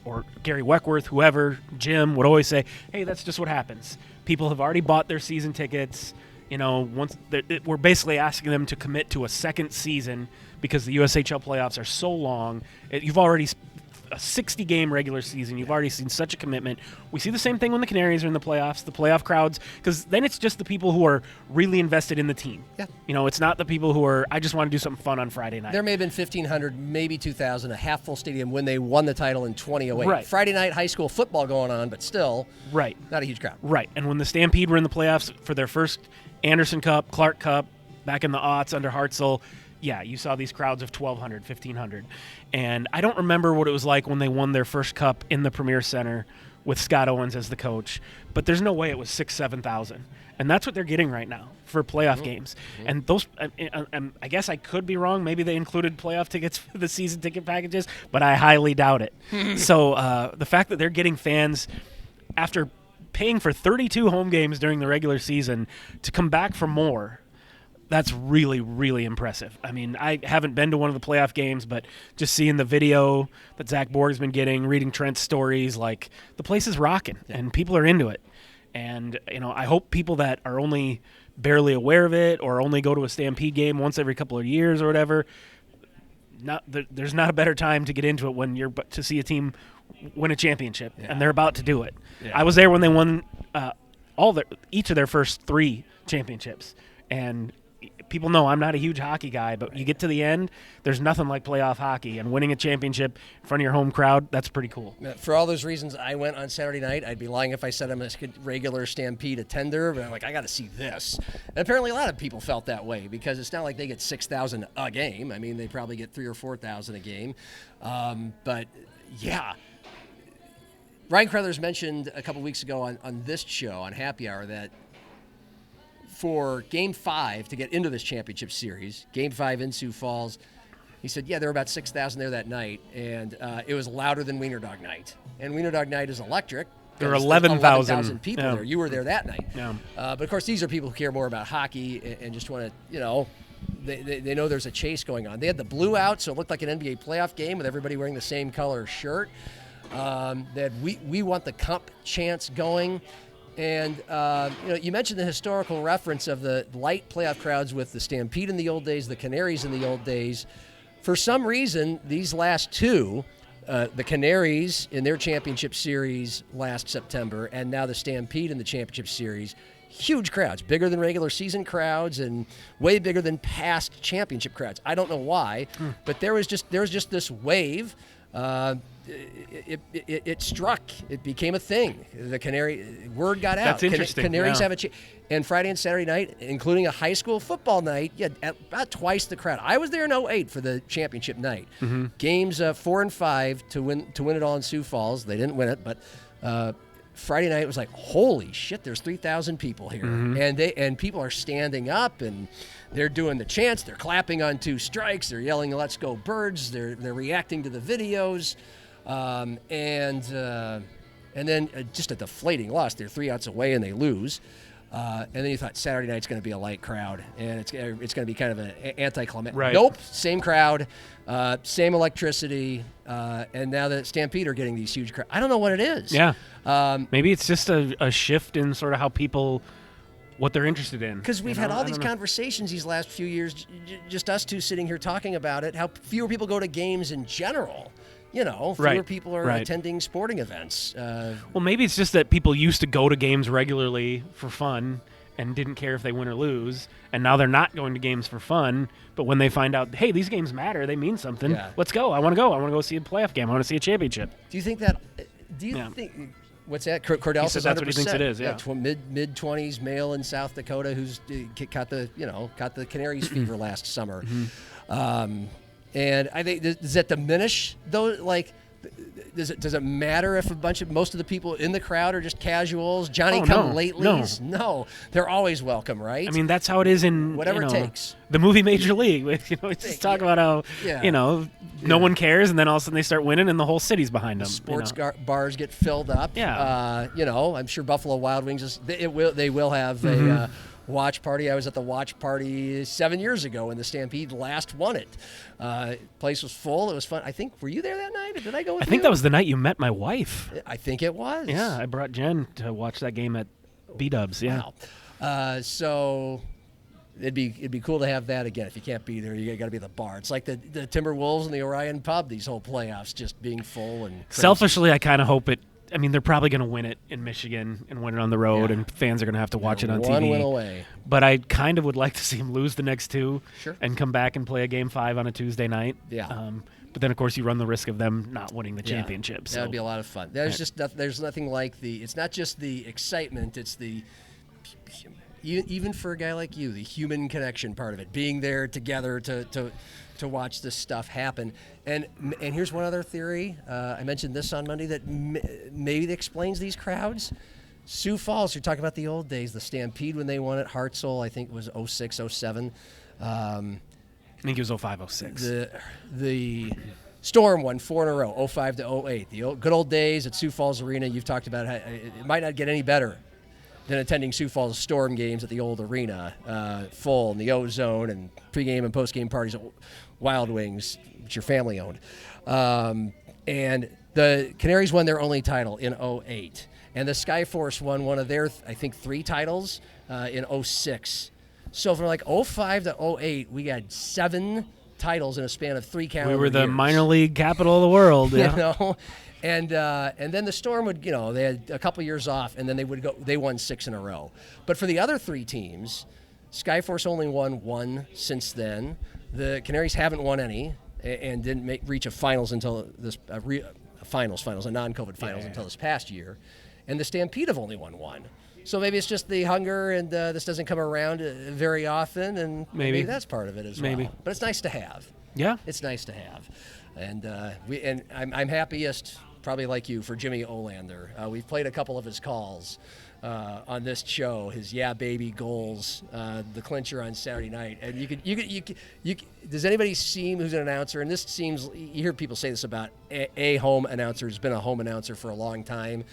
or Gary Weckworth, whoever, Jim, would always say, hey, that's just what happens. People have already bought their season tickets. We're basically asking them to commit to a second season because the USHL playoffs are so long. You've already a 60-game regular season. You've already seen such a commitment. We see the same thing when the Canaries are in the playoffs, the playoff crowds, because then it's just the people who are really invested in the team. Yeah. It's not the people who are, I just want to do something fun on Friday night. There may have been 1,500, maybe 2,000, a half-full stadium when they won the title in 2008. Right. Friday night high school football going on, but still Right. not a huge crowd. Right. And when the Stampede were in the playoffs for their first Anderson Cup, Clark Cup, back in the aughts under Hartzell, yeah, you saw these crowds of 1,200, 1,500. And I don't remember what it was like when they won their first cup in the Premier Center with Scott Owens as the coach, but there's no way it was 6,000, 7,000. And that's what they're getting right now for playoff games. And those, I guess I could be wrong. Maybe they included playoff tickets for the season ticket packages, but I highly doubt it. So the fact that they're getting fans after paying for 32 home games during the regular season to come back for more, that's really, really impressive. I haven't been to one of the playoff games, but just seeing the video that Zach Borg's been getting, reading Trent's stories, like, the place is rocking, and people are into it. And, I hope people that are only barely aware of it or only go to a Stampede game once every couple of years or whatever, there's not a better time to get into it when you're to see a team win a championship, and they're about to do it. Yeah. I was there when they won each of their first 3 championships, and people know I'm not a huge hockey guy, but you get to the end, there's nothing like playoff hockey, and winning a championship in front of your home crowd, that's pretty cool. For all those reasons, I went on Saturday night. I'd be lying if I said I'm a regular Stampede attender, but I'm like, I got to see this. And apparently a lot of people felt that way because it's not like they get 6,000 a game. They probably get 3,000 or 4,000 a game. But, yeah. Ryan Crothers mentioned a couple weeks ago on this show, on Happy Hour, that for Game 5 to get into this championship series, Game 5 in Sioux Falls, he said, there were about 6,000 there that night, and it was louder than Wiener Dog Night. And Wiener Dog Night is electric. There were 11,000 people there. You were there that night. Yeah. But, of course, these are people who care more about hockey and just want to, they know there's a chase going on. They had the blue out, so it looked like an NBA playoff game with everybody wearing the same color shirt. They had We Want the Cup chants going. And, you mentioned the historical reference of the light playoff crowds with the Stampede in the old days, the Canaries in the old days. For some reason, these last 2, the Canaries in their championship series last September, and now the Stampede in the championship series, huge crowds, bigger than regular season crowds and way bigger than past championship crowds. I don't know why, but there was just this wave. It struck. It became a thing. The Canary word got out. That's interesting. Canaries have and Friday and Saturday night, including a high school football night, about twice the crowd. I was there in 2008 for the championship night. Mm-hmm. Games 4 and 5 to win it all in Sioux Falls. They didn't win it, but Friday night was like, holy shit! There's 3,000 people here, and people are standing up and they're doing the chants. They're clapping on 2 strikes. They're yelling, "Let's go Birds!" They're reacting to the videos. And then just a deflating loss. They're 3 outs away and they lose. And then you thought Saturday night's going to be a light crowd and it's going to be kind of an anticlimactic. Right. Nope, same crowd, same electricity, and now the Stampede are getting these huge crowds. I don't know what it is. Yeah. Maybe it's just a shift in sort of how people what they're interested in. Because we've You had know? all I these don't know. conversations these last few years, just us two sitting here talking about it, how fewer people go to games in general. Fewer Right, people are right. attending sporting events. Well, maybe it's just that people used to go to games regularly for fun and didn't care if they win or lose, and now they're not going to games for fun, but when they find out, hey, these games matter, they mean something, Yeah. let's go. I want to go. I want to go see a playoff game. I want to see a championship. Do you think that? Do you Yeah. think? What's that? Cordell He says said that's what he thinks it is, yeah. mid 20s male in South Dakota who's got the Canaries fever last summer, and I think does that diminish though? Like, does it matter if most of the people in the crowd are just casuals, Johnny-come-latelys? No, they're always welcome, right? I mean, that's how it is in Whatever it takes. the movie Major League. We just talk about how no one cares, and then all of a sudden they start winning, and the whole city's behind them. Sports bars get filled up. Yeah. I'm sure Buffalo Wild Wings they will have a watch party. I was at the watch party 7 years ago when the Stampede last won it. Place was full. It was fun. I think, were you there that night? Or did I go with you? I think that was the night you met my wife. I think it was. Yeah, I brought Jen to watch that game at B-Dubs. Yeah. Wow. So it'd be cool to have that again. If you can't be there, you got to be at the bar. It's like the Timberwolves and the Orion Pub. These whole playoffs just being full and crazy. Selfishly, I kind of hope it. I mean, they're probably going to win it in Michigan and win it on the road, and fans are going to have to watch it on TV. One win away. But I kind of would like to see them lose the next two Sure. and come back and play a Game 5 on a Tuesday night. Yeah. But then, of course, you run the risk of them not winning the championship. So. That would be a lot of fun. There's nothing like it's not just the excitement, it's the, even for a guy like you, the human connection part of it, being there together to watch this stuff happen. And here's one other theory. I mentioned this on Monday that maybe that explains these crowds. Sioux Falls, you're talking about the old days, the Stampede when they won at Hartselle, I think it was 06, 07. I think it was 05, 06. The Storm won 4 in a row, 05 to 08. The good old days at Sioux Falls Arena, you've talked about how it might not get any better than attending Sioux Falls Storm games at the old arena, full in the O-Zone and pregame and postgame parties at Wild Wings, which your family owned. And the Canaries won their only title in 08. And the Skyforce won one of their, I think, 3 titles in 06. So from like 05 to 08, we got 7 titles in a span of 3 calendar years. We were the minor league capital of the world. Yeah. And then the Storm would, they had a couple years off, and then they won 6 in a row. But for the other 3 teams, Skyforce only won 1 since then. The Canaries haven't won any and didn't reach a finals until this a non-COVID finals until this past year. And the Stampede have only won 1. So maybe it's just the hunger, and this doesn't come around very often, and maybe that's part of it as well. But it's nice to have. Yeah, it's nice to have, and I'm happiest, probably like you, for Jimmy Olander. We've played a couple of his calls on this show, his "Yeah Baby" goals, the clincher on Saturday night, and you does anybody seem who's an announcer? And this seems, you hear people say this about a home announcer who's been a home announcer for a long time.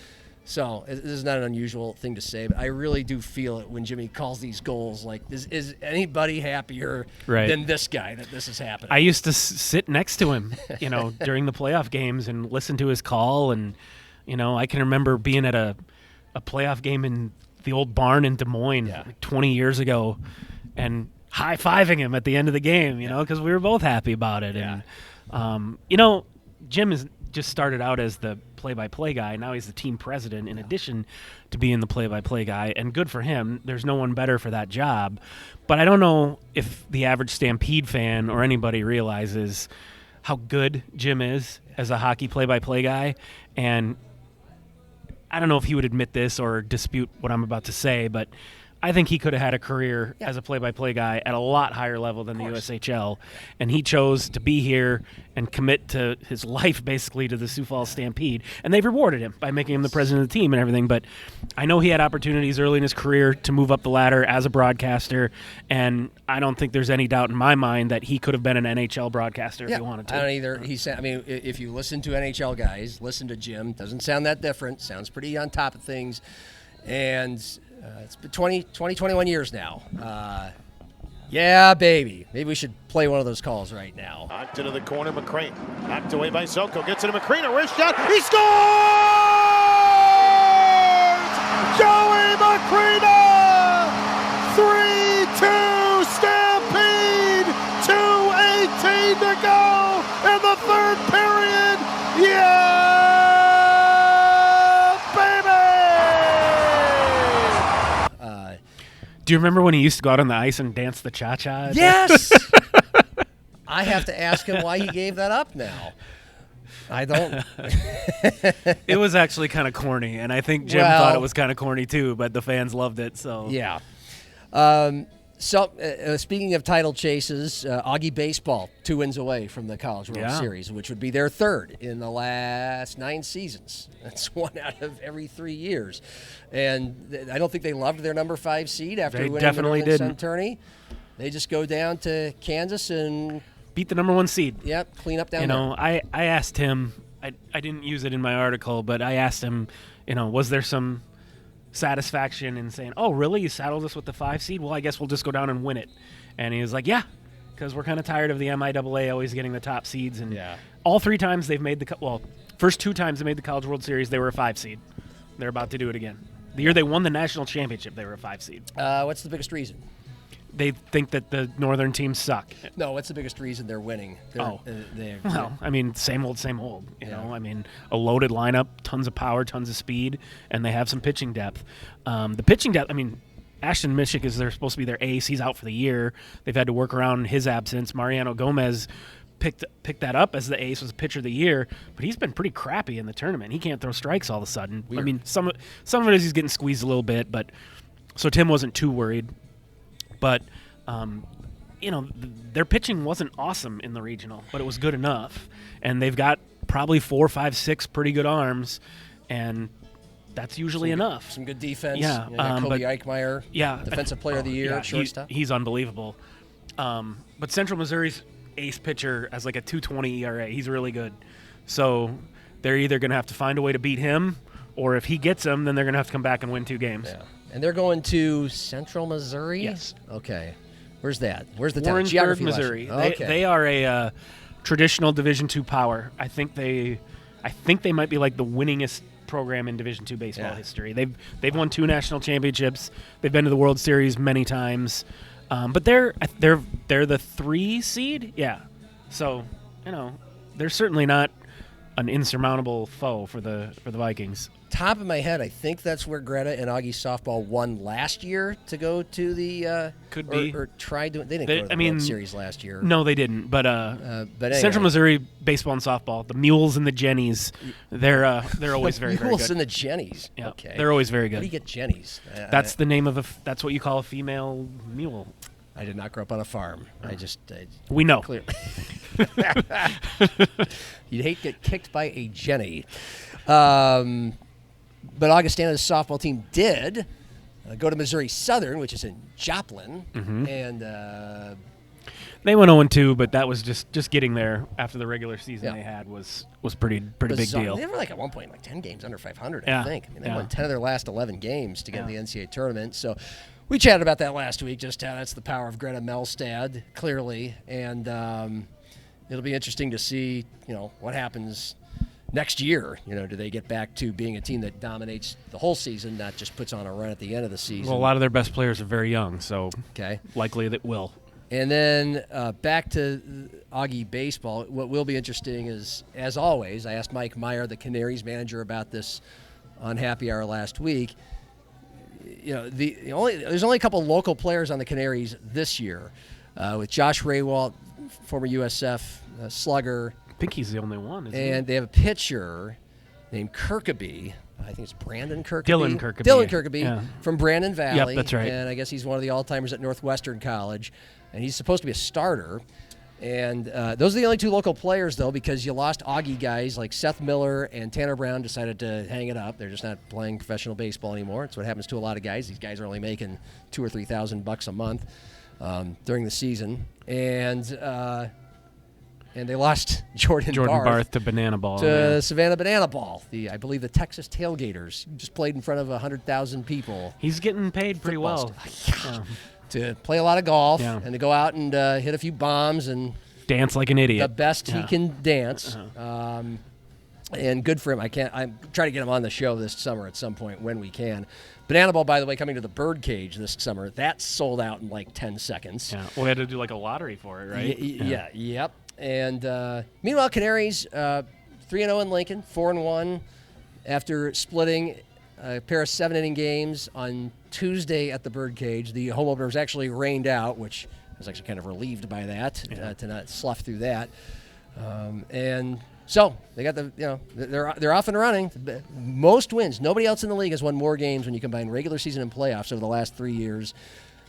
So this is not an unusual thing to say, but I really do feel it when Jimmy calls these goals. Like, is anybody happier than this guy that this is happening? I used to sit next to him, during the playoff games and listen to his call. And, I can remember being at a playoff game in the old barn in Des Moines like 20 years ago and high-fiving him at the end of the game, because we were both happy about it. Yeah. And, Jim has just started out as the play-by-play guy. Now he's the team president in addition to being the play-by-play guy, and good for him. There's no one better for that job. But I don't know if the average Stampede fan or anybody realizes how good Jim is as a hockey play-by-play guy. And I don't know if he would admit this or dispute what I'm about to say, but I think he could have had a career as a play-by-play guy at a lot higher level than the USHL, and he chose to be here and commit to his life basically to the Sioux Falls Stampede, and they've rewarded him by making him the president of the team and everything. But I know he had opportunities early in his career to move up the ladder as a broadcaster, and I don't think there's any doubt in my mind that he could have been an NHL broadcaster if he wanted to. I don't either. If you listen to NHL guys, listen to Jim. Doesn't sound that different. Sounds pretty on top of things, and it's been 21 years now. Yeah, baby. Maybe we should play one of those calls right now. Knocked into the corner, McCrane. Knocked away by Soko. Gets into McCrane. A wrist shot. He scores! Joey McCrane! go in the third period. Yeah, baby! Do you remember when he used to go out on the ice and dance the cha-cha? Yes. I have to ask him why he gave that up now. I don't. It was actually kind of corny, and I think Jim thought it was kind of corny too, but the fans loved it. So yeah. Speaking of title chases, Augie baseball 2 wins away from the College World Series, which would be their third in the last 9 seasons. That's 1 out of every 3 years, and I don't think they loved their number 5 seed after They winning definitely the Northern didn't. Sun tourney. They just go down to Kansas and beat the number 1 seed. clean up down You know, there. I asked him. I didn't use it in my article, but I asked him. Was there some satisfaction in saying, "Oh, really? You saddled us with the 5 seed? Well, I guess we'll just go down and win it." And he was like, "Yeah, because we're kind of tired of the MIAA always getting the top seeds." And all 3 times they've made first 2 times they made the College World Series, they were a 5 seed. They're about to do it again. The year they won the national championship, they were a 5 seed. What's the biggest reason? They think that the northern teams suck. No, what's the biggest reason they're winning? Well, I mean, same old, same old. You know, I mean, a loaded lineup, tons of power, tons of speed, and they have some pitching depth. The pitching depth, I mean, Ashton Mishik is supposed to be their ace. He's out for the year. They've had to work around his absence. Mariano Gomez picked that up as the ace, was pitcher of the year, but he's been pretty crappy in the tournament. He can't throw strikes all of a sudden. Weird. I mean, some of it is he's getting squeezed a little bit, but so Tim wasn't too worried. But, their pitching wasn't awesome in the regional, but it was good enough. And they've got probably 4, 5, 6 pretty good arms, and that's usually enough. Some good defense. Yeah. Kobe Eichmeyer, Defensive Player of the Year at shortstop. He's unbelievable. But Central Missouri's ace pitcher has like a 2.20 ERA. He's really good. So they're either going to have to find a way to beat him, or if he gets them, then they're going to have to come back and win 2 games. Yeah. And they're going to Central Missouri? Yes. Okay. Where's that? Where's the town? Warrensburg, Geography Missouri. Okay. They are a traditional Division II power. I think they might be like the winningest program in Division II baseball history. They've won 2 national championships. They've been to the World Series many times. But they're the 3 seed. Yeah. So, they're certainly not an insurmountable foe for the Vikings. Top of my head, I think that's where Greta and Augie softball won last year to go to the could be or tried to. They didn't go to the World Series last year. No, they didn't. But anyway. Central Missouri baseball and softball, the Mules and the Jennies, they're always very very Mules good. and the Jennies. Yeah, okay, they're always very good. How do you get Jennies? That's the name of that's what you call a female mule. I did not grow up on a farm. We know. Clearly. You'd hate to get kicked by a Jenny. But Augustana's softball team did go to Missouri Southern, which is in Joplin, and they went 0-2, but that was just getting there after the regular season they had was pretty big deal. They were at one point 10 games under 500, Yeah. I think. I mean, they won 10 of their last 11 games to get in the NCAA tournament. So we chatted about that last week, just how that's the power of Greta Melstad, clearly, and it'll be interesting to see, what happens next year. Do they get back to being a team that dominates the whole season, not just puts on a run at the end of the season? Well, a lot of their best players are very young, so likely that will. And then back to Augie baseball. What will be interesting is, as always, I asked Mike Meyer, the Canaries manager, about this on Happy Hour last week. There's only a couple local players on the Canaries this year, with Josh Raywalt, former USF slugger. I think he's the only one, isn't and they have a pitcher named Kirkaby. I think it's Brandon Kirkaby. Dylan Kirkaby. Dylan Kirkaby from Brandon Valley. Yep, that's right. And I guess he's one of the all-timers at Northwestern College. And he's supposed to be a starter. And those are the only 2 local players, though, because you lost Augie guys like Seth Miller and Tanner Brown decided to hang it up. They're just not playing professional baseball anymore. It's what happens to a lot of guys. These guys are only making $2,000 or $3,000 a month during the season. And they lost Jordan Barth to Banana Ball. Savannah Banana Ball. I believe the Texas Tailgaters just played in front of 100,000 people. He's getting paid pretty well. To play a lot of golf and to go out and hit a few bombs and dance like an idiot. The best he can dance. And good for him. I'm trying to get him on the show this summer at some point when we can. Banana Ball, by the way, coming to the Birdcage this summer. That sold out in 10 seconds. Yeah. Well, we had to do a lottery for it, right? Yep. And meanwhile, Canaries 3-0 in Lincoln, 4-1 after splitting a pair of 7-inning games on Tuesday at the Birdcage. The home opener was actually rained out, which I was actually kind of relieved by that, to not slough through that. And so they got they're off and running. Most wins. Nobody else in the league has won more games when you combine regular season and playoffs over the last 3 years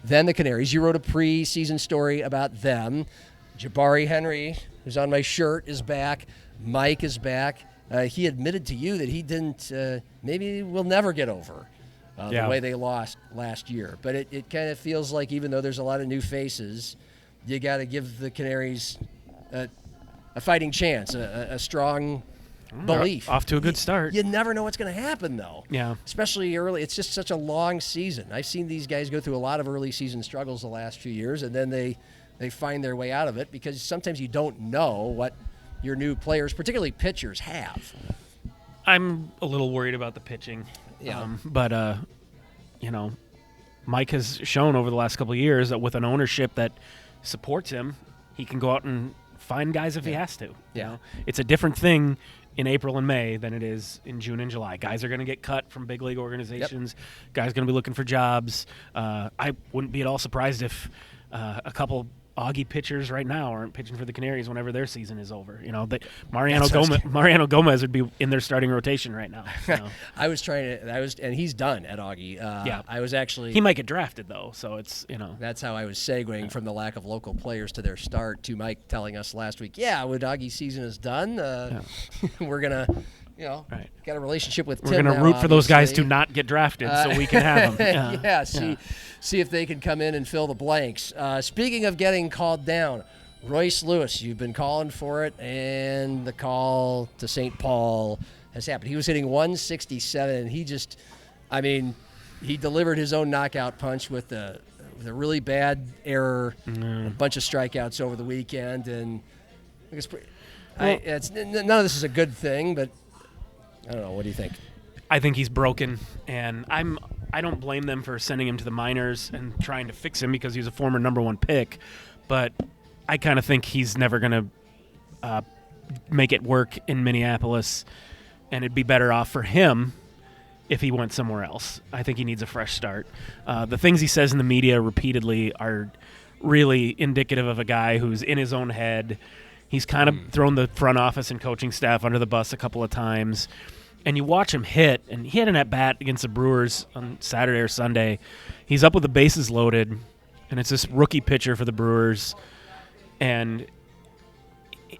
than the Canaries. You wrote a preseason story about them. Jabari Henry, who's on my shirt, is back. Mike is back. He admitted to you that he didn't, maybe will never get over the way they lost last year. But it kind of feels like even though there's a lot of new faces, you got to give the Canaries a fighting chance, a strong belief. Off to a good start. You never know what's going to happen, though. Yeah. Especially early. It's just such a long season. I've seen these guys go through a lot of early season struggles the last few years, and then they find their way out of it because sometimes you don't know what your new players, particularly pitchers, have. I'm a little worried about the pitching. Yeah. But Mike has shown over the last couple of years that with an ownership that supports him, he can go out and find guys if he has to. You know? It's a different thing in April and May than it is in June and July. Guys are going to get cut from big league organizations. Guys going to be looking for jobs. I wouldn't be at all surprised if a couple Augie pitchers right now aren't pitching for the Canaries whenever their season is over. You know, Mariano Gomez would be in their starting rotation right now. You know? And he's done at Augie. I was actually. He might get drafted though, so it's That's how I was segueing from the lack of local players to their start to Mike telling us last week. Yeah, when Augie's season is done, we're gonna. Got a relationship with Tim. We're going to root for those guys to not get drafted so we can have them. See if they can come in and fill the blanks. Speaking of getting called down, Royce Lewis, you've been calling for it, and the call to St. Paul has happened. He was hitting 167, and he delivered his own knockout punch with a really bad error, a bunch of strikeouts over the weekend, and none of this is a good thing, but I don't know. What do you think? I think he's broken, and I don't blame them for sending him to the minors and trying to fix him because he's a former #1 pick, but I kind of think he's never going to make it work in Minneapolis, and it'd be better off for him if he went somewhere else. I think he needs a fresh start. The things he says in the media repeatedly are really indicative of a guy who's in his own head. He's kind of thrown the front office and coaching staff under the bus a couple of times. And you watch him hit, and he had an at-bat against the Brewers on Saturday or Sunday. He's up with the bases loaded, and it's this rookie pitcher for the Brewers. And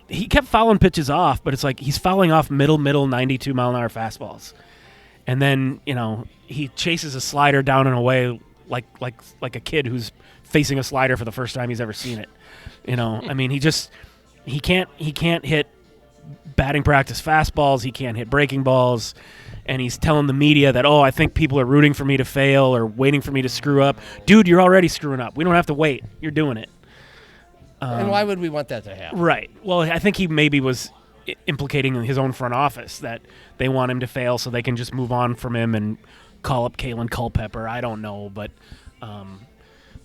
he kept fouling pitches off, but it's like he's fouling off middle 92-mile-an-hour fastballs. And then, he chases a slider down and away like a kid who's facing a slider for the first time he's ever seen it. He can't hit batting practice fastballs. He can't hit breaking balls. And he's telling the media that, I think people are rooting for me to fail or waiting for me to screw up. Dude, you're already screwing up. We don't have to wait. You're doing it. And why would we want that to happen? Right. Well, I think he maybe was implicating his own front office that they want him to fail so they can just move on from him and call up Kalen Culpepper. I don't know, but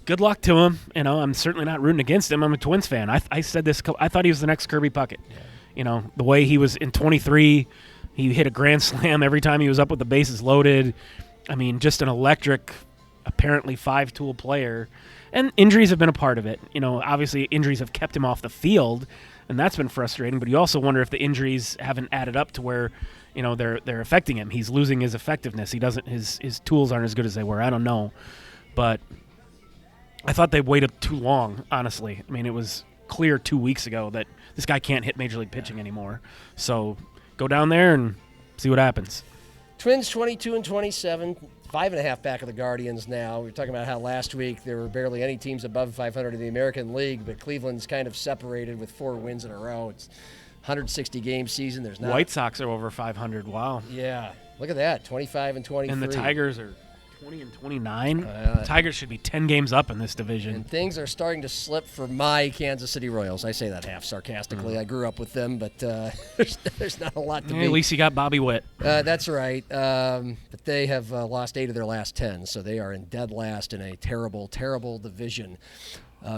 good luck to him. I'm certainly not rooting against him. I'm a Twins fan. I said this. I thought he was the next Kirby Puckett. Yeah. The way he was in 23, he hit a grand slam every time he was up with the bases loaded. Just an electric, apparently five-tool player. And injuries have been a part of it. Obviously injuries have kept him off the field, and that's been frustrating. But you also wonder if the injuries haven't added up to where, they're affecting him. He's losing his effectiveness. His tools aren't as good as they were. I don't know, but I thought they waited too long. Honestly, it was clear 2 weeks ago that this guy can't hit major league pitching anymore. So go down there and see what happens. Twins 22-27, 5.5 back of the Guardians now. We were talking about how last week there were barely any teams above 500 in the American League, but Cleveland's kind of separated with 4 wins in a row. It's 160-game season. There's not. White Sox are over 500. Wow. Yeah. Look at that, 25-23. And the Tigers are 20-29. Tigers should be 10 games up in this division. And things are starting to slip for my Kansas City Royals. I say that half sarcastically. I grew up with them, but there's not a lot to be. At least you got Bobby Witt. That's right. But they have lost 8 of their last 10, so they are in dead last in a terrible, terrible division.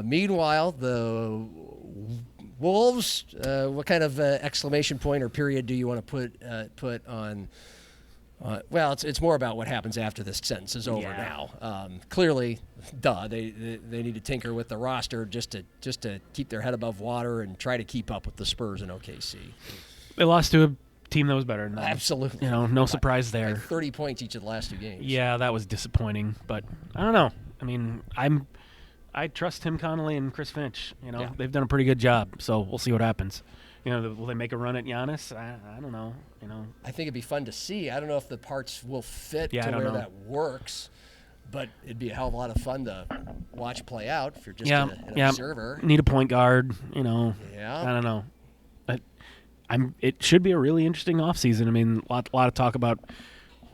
Meanwhile, the Wolves, what kind of exclamation point or period do you want to put on? Well, it's more about what happens after this sentence is over now. Clearly, they need to tinker with the roster just to keep their head above water and try to keep up with the Spurs and OKC. They lost to a team that was better than them. Absolutely. No surprise there. Like 30 points each of the last 2 games. Yeah, that was disappointing, but I don't know. I mean, I trust Tim Connolly and Chris Finch. They've done a pretty good job, so we'll see what happens. Will they make a run at Giannis? I don't know. I think it'd be fun to see. I don't know if the parts will fit I to don't where know. that works, but it'd be a hell of a lot of fun to watch play out if you're just an observer. Need a point guard. Yeah. I don't know. But it should be a really interesting offseason. I mean, a lot of talk about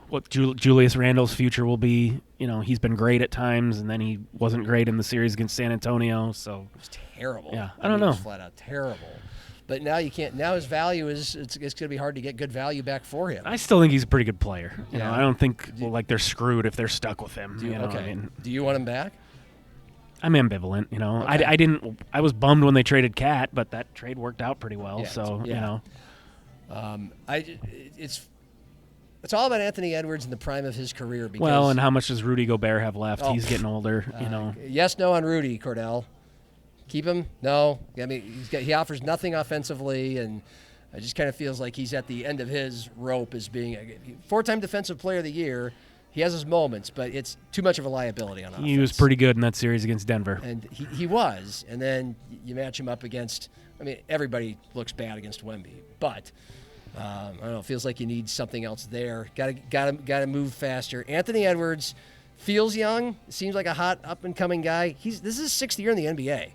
what Julius Randle's future will be. He's been great at times, and then he wasn't great in the series against San Antonio. So it was terrible. Yeah, I don't know. It was flat out terrible. But now you can't. Now his value it's going to be hard to get good value back for him. I still think he's a pretty good player. Yeah. I don't think they're screwed if they're stuck with him. Okay. Do you want him back? I'm ambivalent. Okay. I was bummed when they traded Cat, but that trade worked out pretty well. It's all about Anthony Edwards in the prime of his career. Because, and how much does Rudy Gobert have left? He's getting older. Yes, no on Rudy, Cordell. Keep him? No. I mean, he offers nothing offensively, and it just kind of feels like he's at the end of his rope as being a 4-time Defensive Player of the Year. He has his moments, but it's too much of a liability on offense. He was pretty good in that series against Denver. And he was. And then you match him up against, everybody looks bad against Wemby. But, I don't know, it feels like you need something else there. Got to move faster. Anthony Edwards feels young. Seems like a hot up-and-coming guy. This is his 6th year in the NBA.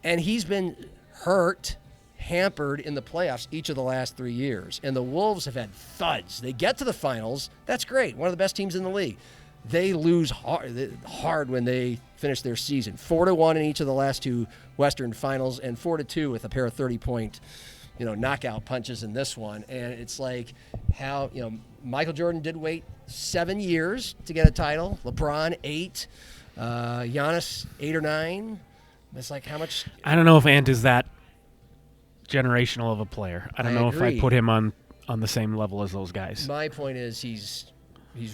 And he's been hurt, hampered in the playoffs each of the last 3 years. And the Wolves have had thuds. They get to the finals. That's great. One of the best teams in the league. They lose hard when they finish their season. 4-1 in each of the last 2 Western finals and 4-2 with a pair of 30-point, knockout punches in this one. And it's like how, Michael Jordan did wait 7 years to get a title. LeBron 8. Giannis 8 or 9. It's like how much. I don't know if Ant is that generational of a player. I don't know if I put him on the same level as those guys. My point is he's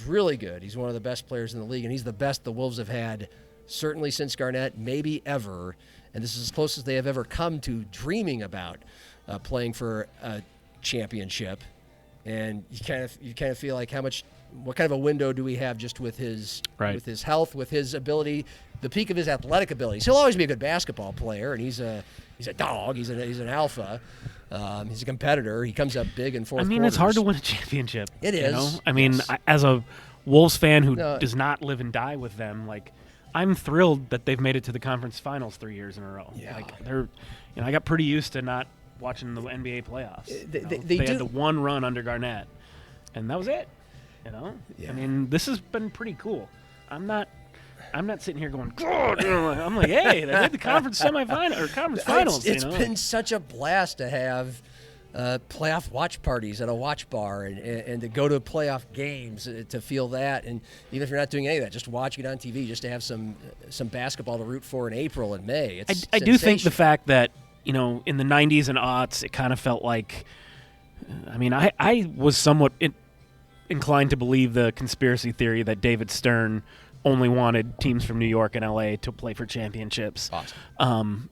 really good. He's one of the best players in the league, and he's the best the Wolves have had certainly since Garnett, maybe ever. And this is as close as they have ever come to dreaming about playing for a championship. And you kind of feel like what kind of a window do we have just with his health, with his ability, the peak of his athletic abilities. He'll always be a good basketball player, and he's a dog. He's an alpha. He's a competitor. He comes up big in fourth quarters. It's hard to win a championship. It is. Yes. As a Wolves fan who does not live and die with them, I'm thrilled that they've made it to the conference finals 3 years in a row. Yeah. I got pretty used to not watching the NBA playoffs. They had the one run under Garnett, and that was it. Yeah. This has been pretty cool. I'm not sitting here going, God. I'm like, hey, they made the conference semifinal or conference finals. It's been such a blast to have playoff watch parties at a watch bar and to go to playoff games to feel that. And even if you're not doing any of that, just watching it on TV, just to have some basketball to root for in April and May. I do think the fact that in the 90s and aughts, it kind of felt like. I was somewhat inclined to believe the conspiracy theory that David Stern only wanted teams from New York and LA to play for championships. Awesome.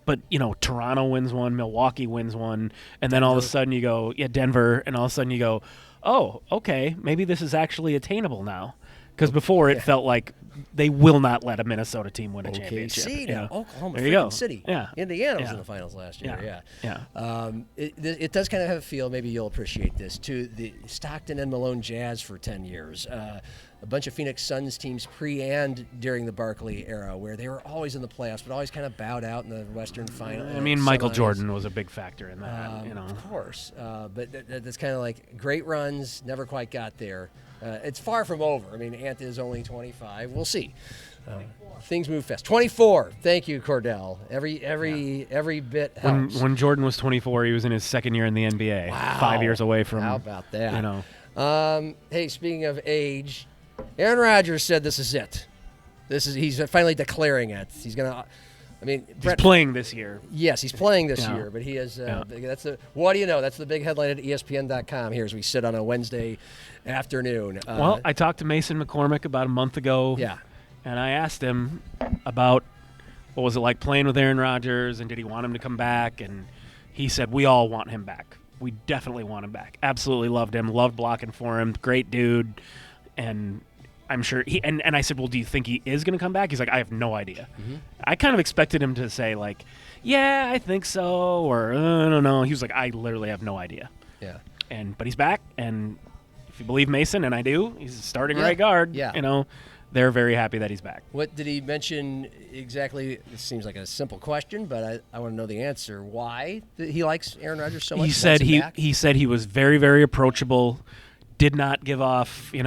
But Toronto wins one, Milwaukee wins one, and then all of a sudden you go, Denver, and all of a sudden you go, oh, okay, maybe this is actually attainable now. Because before it felt like they will not let a Minnesota team win a championship. Oklahoma, there you go. City. Yeah. Indiana was in the finals last year. Yeah. It does kind of have a feel, maybe you'll appreciate this, too, the Stockton and Malone Jazz for 10 years. A bunch of Phoenix Suns teams pre and during the Barkley era where they were always in the playoffs but always kind of bowed out in the Western final. Michael Jordan was a big factor in that. Of course. But that's kind of like great runs, never quite got there. It's far from over. Ant is only 25. We'll see. Things move fast. 24. Thank you, Cordell. Every bit helps. When Jordan was 24, he was in his second year in the NBA. Wow. 5 years away from. How about that? Hey, speaking of age, Aaron Rodgers said this is it. He's finally declaring it. He's gonna. I mean, He's playing this year. Yes, he's playing this Yeah. year, but he has. Yeah. What do you know? That's the big headline at ESPN.com here as we sit on a Wednesday afternoon. Well, I talked to Mason McCormick about a month ago. Yeah. And I asked him about what was it like playing with Aaron Rodgers, and did he want him to come back? And he said, we all want him back. We definitely want him back. Absolutely loved him. Loved blocking for him. Great dude. And I'm sure he and I said, well, do you think he is going to come back? He's like, I have no idea. Mm-hmm. I kind of expected him to say like, yeah, I think so, or I don't know. He was like, I literally have no idea. Yeah. But he's back, and if you believe Mason, and I do, he's starting right guard. Yeah. You know, they're very happy that he's back. What did he mention exactly? It seems like a simple question, but I want to know the answer. Why he likes Aaron Rodgers so much? He said he said he was very, very approachable. Did not give off, I'm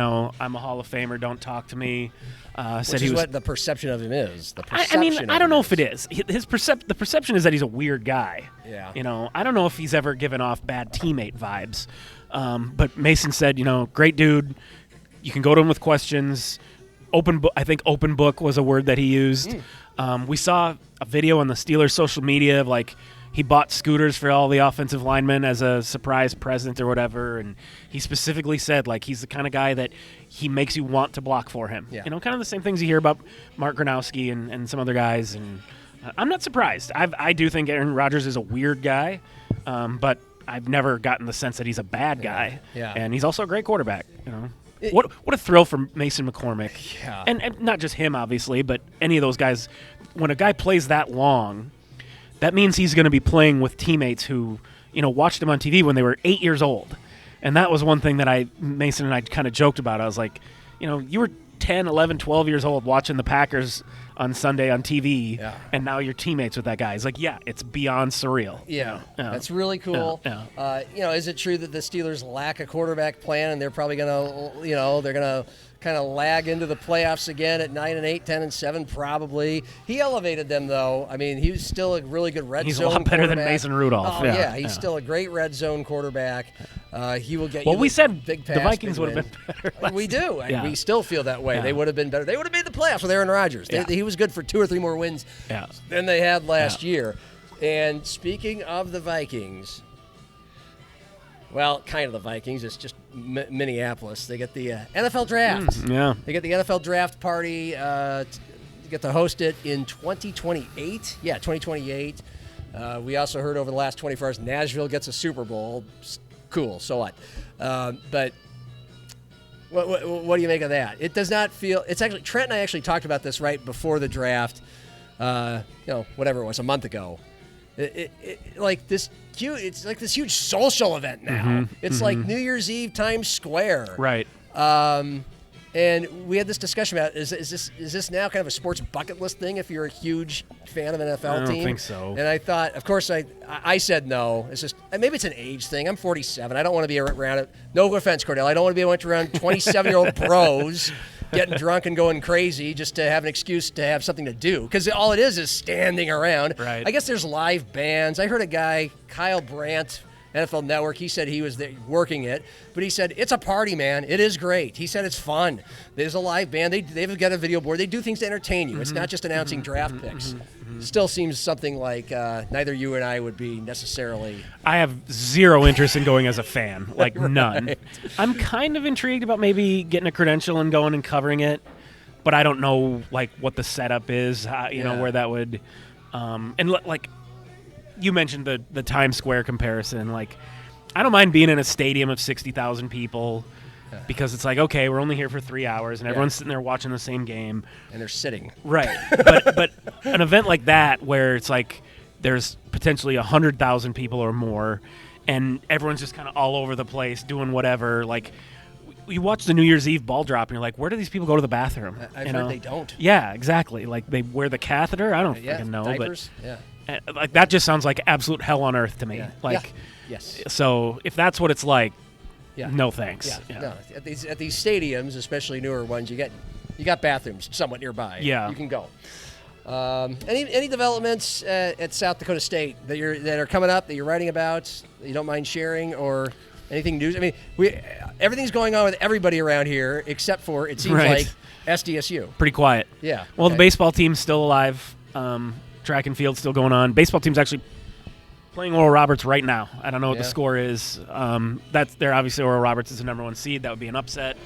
a Hall of Famer, don't talk to me. Which is what the perception of him is. I don't know if it is. The perception is that he's a weird guy. Yeah. I don't know if he's ever given off bad teammate vibes. But Mason said, great dude. You can go to him with questions. Open book. I think open book was a word that he used. We saw a video on the Steelers' social media of he bought scooters for all the offensive linemen as a surprise present or whatever, and he specifically said he's the kind of guy that he makes you want to block for him. Yeah. Kind of the same things you hear about Mark Gronowski and some other guys, and I'm not surprised. I do think Aaron Rodgers is a weird guy, but I've never gotten the sense that he's a bad guy. Yeah. And he's also a great quarterback. What a thrill for Mason McCormick. Yeah. And not just him, obviously, but any of those guys. When a guy plays that long, that means he's going to be playing with teammates who, watched him on TV when they were 8 years old. And that was one thing that Mason and I kind of joked about. I was like, you were 10, 11, 12 years old watching the Packers on Sunday on TV, and now you're teammates with that guy. He's like, yeah, it's beyond surreal. Yeah, that's really cool. Yeah. Is it true that the Steelers lack a quarterback plan, and they're probably going to, they're going to kind of lag into the playoffs again at 9-8, 10-7, probably. He elevated them, though. I mean, he was still a really good red zone. He's a lot better than Mason Rudolph. Oh, yeah, he's still a great red zone quarterback. He will get. Well, you we said big pass, the Vikings would have been better. We do. Yeah. We still feel that way. Yeah. They would have been better. They would have made the playoffs with Aaron Rodgers. He was good for 2 or 3 more wins than they had last year. And speaking of the Vikings, well, kind of the Vikings. It's just Minneapolis. They get the NFL draft. They get the NFL draft party. Get to host it in 2028. Yeah, 2028. We also heard over the last 24 hours, Nashville gets a Super Bowl. Cool. So what? But what do you make of that? It does not feel. It's actually Trent and I actually talked about this right before the draft. Whatever it was, a month ago. It's like this huge social event now. It's like New Year's Eve, Times Square. Right. And we had this discussion about is this now kind of a sports bucket list thing if you're a huge fan of an NFL team? I don't think so. And I thought, of course, I said no. It's just maybe it's an age thing. I'm 47. I don't want to be around it. No offense, Cordell. I don't want to be around 27-year-old bros getting drunk and going crazy just to have an excuse to have something to do. Because all it is standing around. Right. I guess there's live bands. I heard a guy, Kyle Brandt, NFL Network, he said he was there working it, but he said, it's a party, man. It is great. He said it's fun. There's a live band. They've got a video board. They do things to entertain you. It's not just announcing draft picks. Still seems something like neither you and I would be necessarily. I have zero interest in going as a fan, none. Right. I'm kind of intrigued about maybe getting a credential and going and covering it, but I don't know what the setup is, where that would, you mentioned the Times Square comparison. I don't mind being in a stadium of 60,000 people because it's okay, we're only here for 3 hours and everyone's sitting there watching the same game. And they're sitting. Right. but an event like that where it's there's potentially 100,000 people or more and everyone's just kind of all over the place doing whatever. You watch the New Year's Eve ball drop and you're like, where do these people go to the bathroom? I've heard they don't. Yeah, exactly. They wear the catheter. I don't fucking know. Diapers. But that just sounds like absolute hell on earth to me. Yes. So if that's what it's like, no thanks. No, at these stadiums, especially newer ones, you got bathrooms somewhat nearby. Yeah. You can go. Any developments at South Dakota State that are coming up that you're writing about that you don't mind sharing, or Anything news? I mean, everything's going on with everybody around here except for, it seems Right. like, SDSU. Pretty quiet. Yeah. Well, okay. the baseball team's still alive. Track and field's still going on. Baseball team's actually playing Oral Roberts right now. I don't know what the score is. They're obviously Oral Roberts is the number 1 seed. That would be an upset.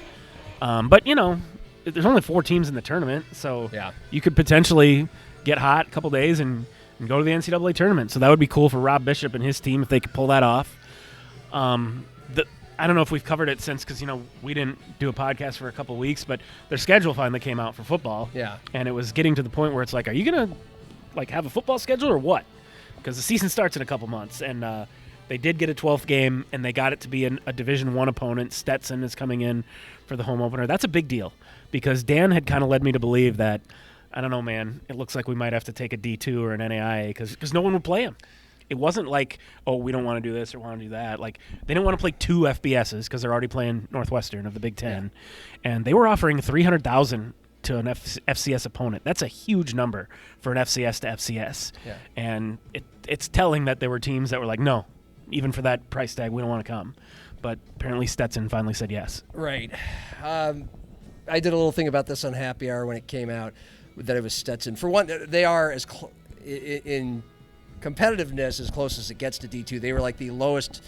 But, there's only 4 teams in the tournament, so you could potentially get hot a couple days and go to the NCAA tournament. So that would be cool for Rob Bishop and his team if they could pull that off. I don't know if we've covered it since, because we didn't do a podcast for a couple of weeks, but their schedule finally came out for football. Yeah. And it was getting to the point where it's like, are you gonna have a football schedule or what? Because the season starts in a couple months, and they did get a 12th game, and they got it to be a Division I opponent. Stetson is coming in for the home opener. That's a big deal, because Dan had kind of led me to believe that, I don't know, man, it looks like we might have to take a D2 or an NAIA because no one would play him. It wasn't like, oh, we don't want to do this or want to do that. Like, they didn't want to play 2 FBSs because they're already playing Northwestern of the Big Ten. Yeah. And they were offering $300,000 to an FCS opponent. That's a huge number for an FCS to FCS. Yeah. And it's telling that there were teams that were like, no, even for that price tag, we don't want to come. But apparently Stetson finally said yes. Right. I did a little thing about this on Happy Hour when it came out, that it was Stetson. For one, they are in competitiveness as close as it gets to D2. They were like the lowest,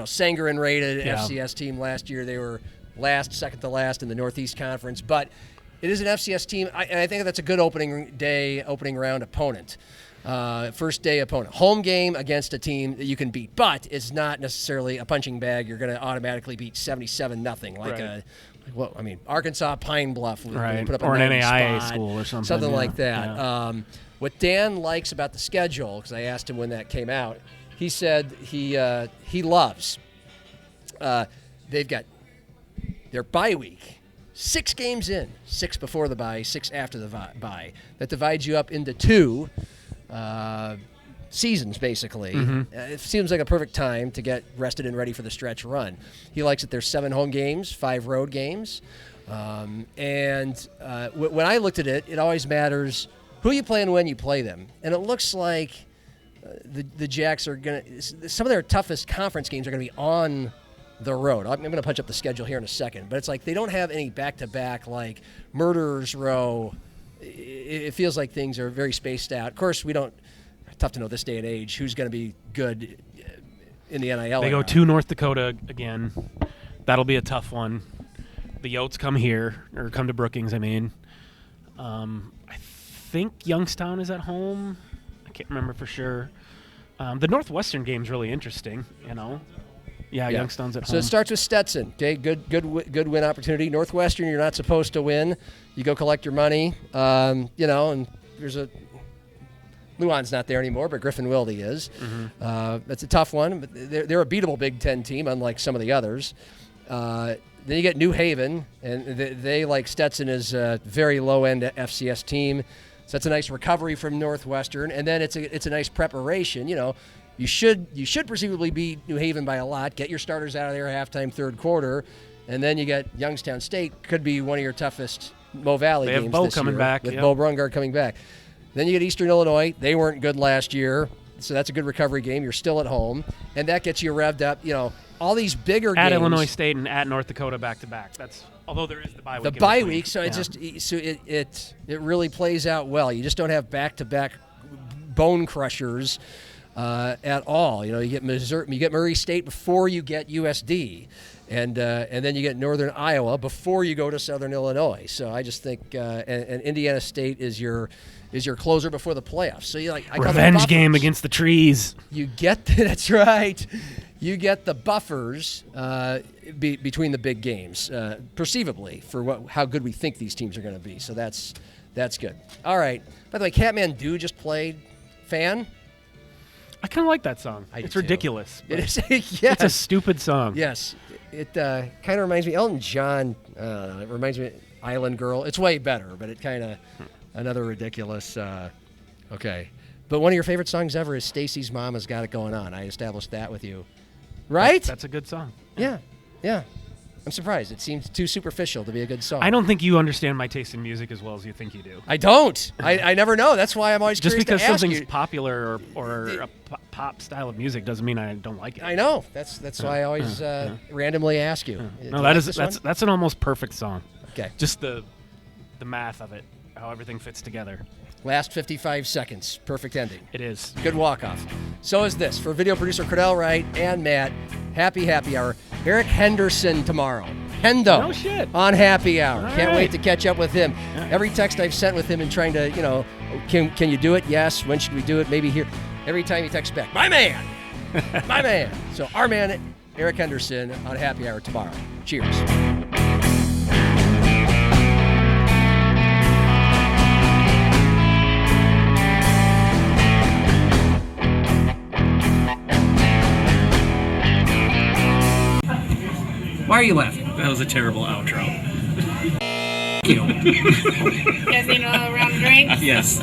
Sangarin rated FCS team last year. They were second to last in the Northeast Conference. But it is an FCS team, and I think that's a good opening round opponent. First day opponent. Home game against a team that you can beat. But it's not necessarily a punching bag. You're going to automatically beat 77-0. Arkansas Pine Bluff. Right. Put up or an an NAIA school or something. Something like that. Yeah. What Dan likes about the schedule, because I asked him when that came out, he said he loves. They've got their bye week, 6 games in, 6 before the bye, 6 after the bye. That divides you up into 2 seasons, basically. Mm-hmm. It seems like a perfect time to get rested and ready for the stretch run. He likes that there's 7 home games, 5 road games. When I looked at it, it always matters who you play and when you play them. And it looks like the Jacks are going to – some of their toughest conference games are going to be on the road. I'm going to punch up the schedule here in a second. But it's like they don't have any back-to-back, like Murderers Row. It feels like things are very spaced out. Of course, we don't – tough to know this day and age who's going to be good in the NIL. They go to North Dakota again. That'll be a tough one. The Yotes come here, or come to Brookings, I mean. I think Youngstown is at home. I can't remember for sure. The Northwestern game's really interesting, Yeah, Youngstown's at home. So it starts with Stetson. Okay, good win opportunity. Northwestern, you're not supposed to win. You go collect your money. And there's a Luan's not there anymore, but Griffin Wilde is. Mm-hmm. That's a tough one, but they're a beatable Big Ten team, unlike some of the others. Then you get New Haven, and they like Stetson, is a very low-end FCS team. So that's a nice recovery from Northwestern, and then it's a nice preparation. You should presumably beat New Haven by a lot. Get your starters out of there halftime, third quarter, and then you get Youngstown State. Could be one of your toughest Mo Valley games. They have Bo this coming year, back, with Bo Brungard coming back. Then you get Eastern Illinois. They weren't good last year, so that's a good recovery game. You're still at home, and that gets you revved up. All these bigger games. At Illinois State and at North Dakota back to back. Although there is the bye week. The bye week, so it really plays out well. You just don't have back-to-back bone crushers at all. You get Murray State before you get USD, and then you get Northern Iowa before you go to Southern Illinois. So I just think and Indiana State is your closer before the playoffs. So you revenge game against the trees. You get that's right. You get the buffers between the big games, perceivably, for how good we think these teams are going to be. So that's good. All right. By the way, Kathmandu just played. Fan? I kind of like that song. It's ridiculous. It is. Yes. It's a stupid song. Yes. It kind of reminds me Elton John. It reminds me of Island Girl. It's way better, but it kind of another ridiculous. Okay. But one of your favorite songs ever is Stacy's Mama's Got It Going On. I established that with you. Right? That's a good song. Yeah. I'm surprised. It seems too superficial to be a good song. I don't think you understand my taste in music as well as you think you do. I don't. I never know. That's why I'm always Just curious because to ask something's you. popular or a pop style of music doesn't mean I don't like it. I know. That's why I always randomly ask you. Do No, you that like is this one? that's an almost perfect song. Okay. Just the math of it, how everything fits together. Last 55 seconds. Perfect ending. It is. Good walk-off. So is this. For video producer Cordell Wright and Matt, happy hour. Eric Henderson tomorrow. Hendo. No shit. On happy hour. All Can't right. wait to catch up with him. Every text I've sent with him and trying to, can you do it? Yes. When should we do it? Maybe here. Every time he texts back, my man. My man. So our man, Eric Henderson, on happy hour tomorrow. Cheers. Why are you laughing? That was a terrible outro. You. Casino around drinks. Yes.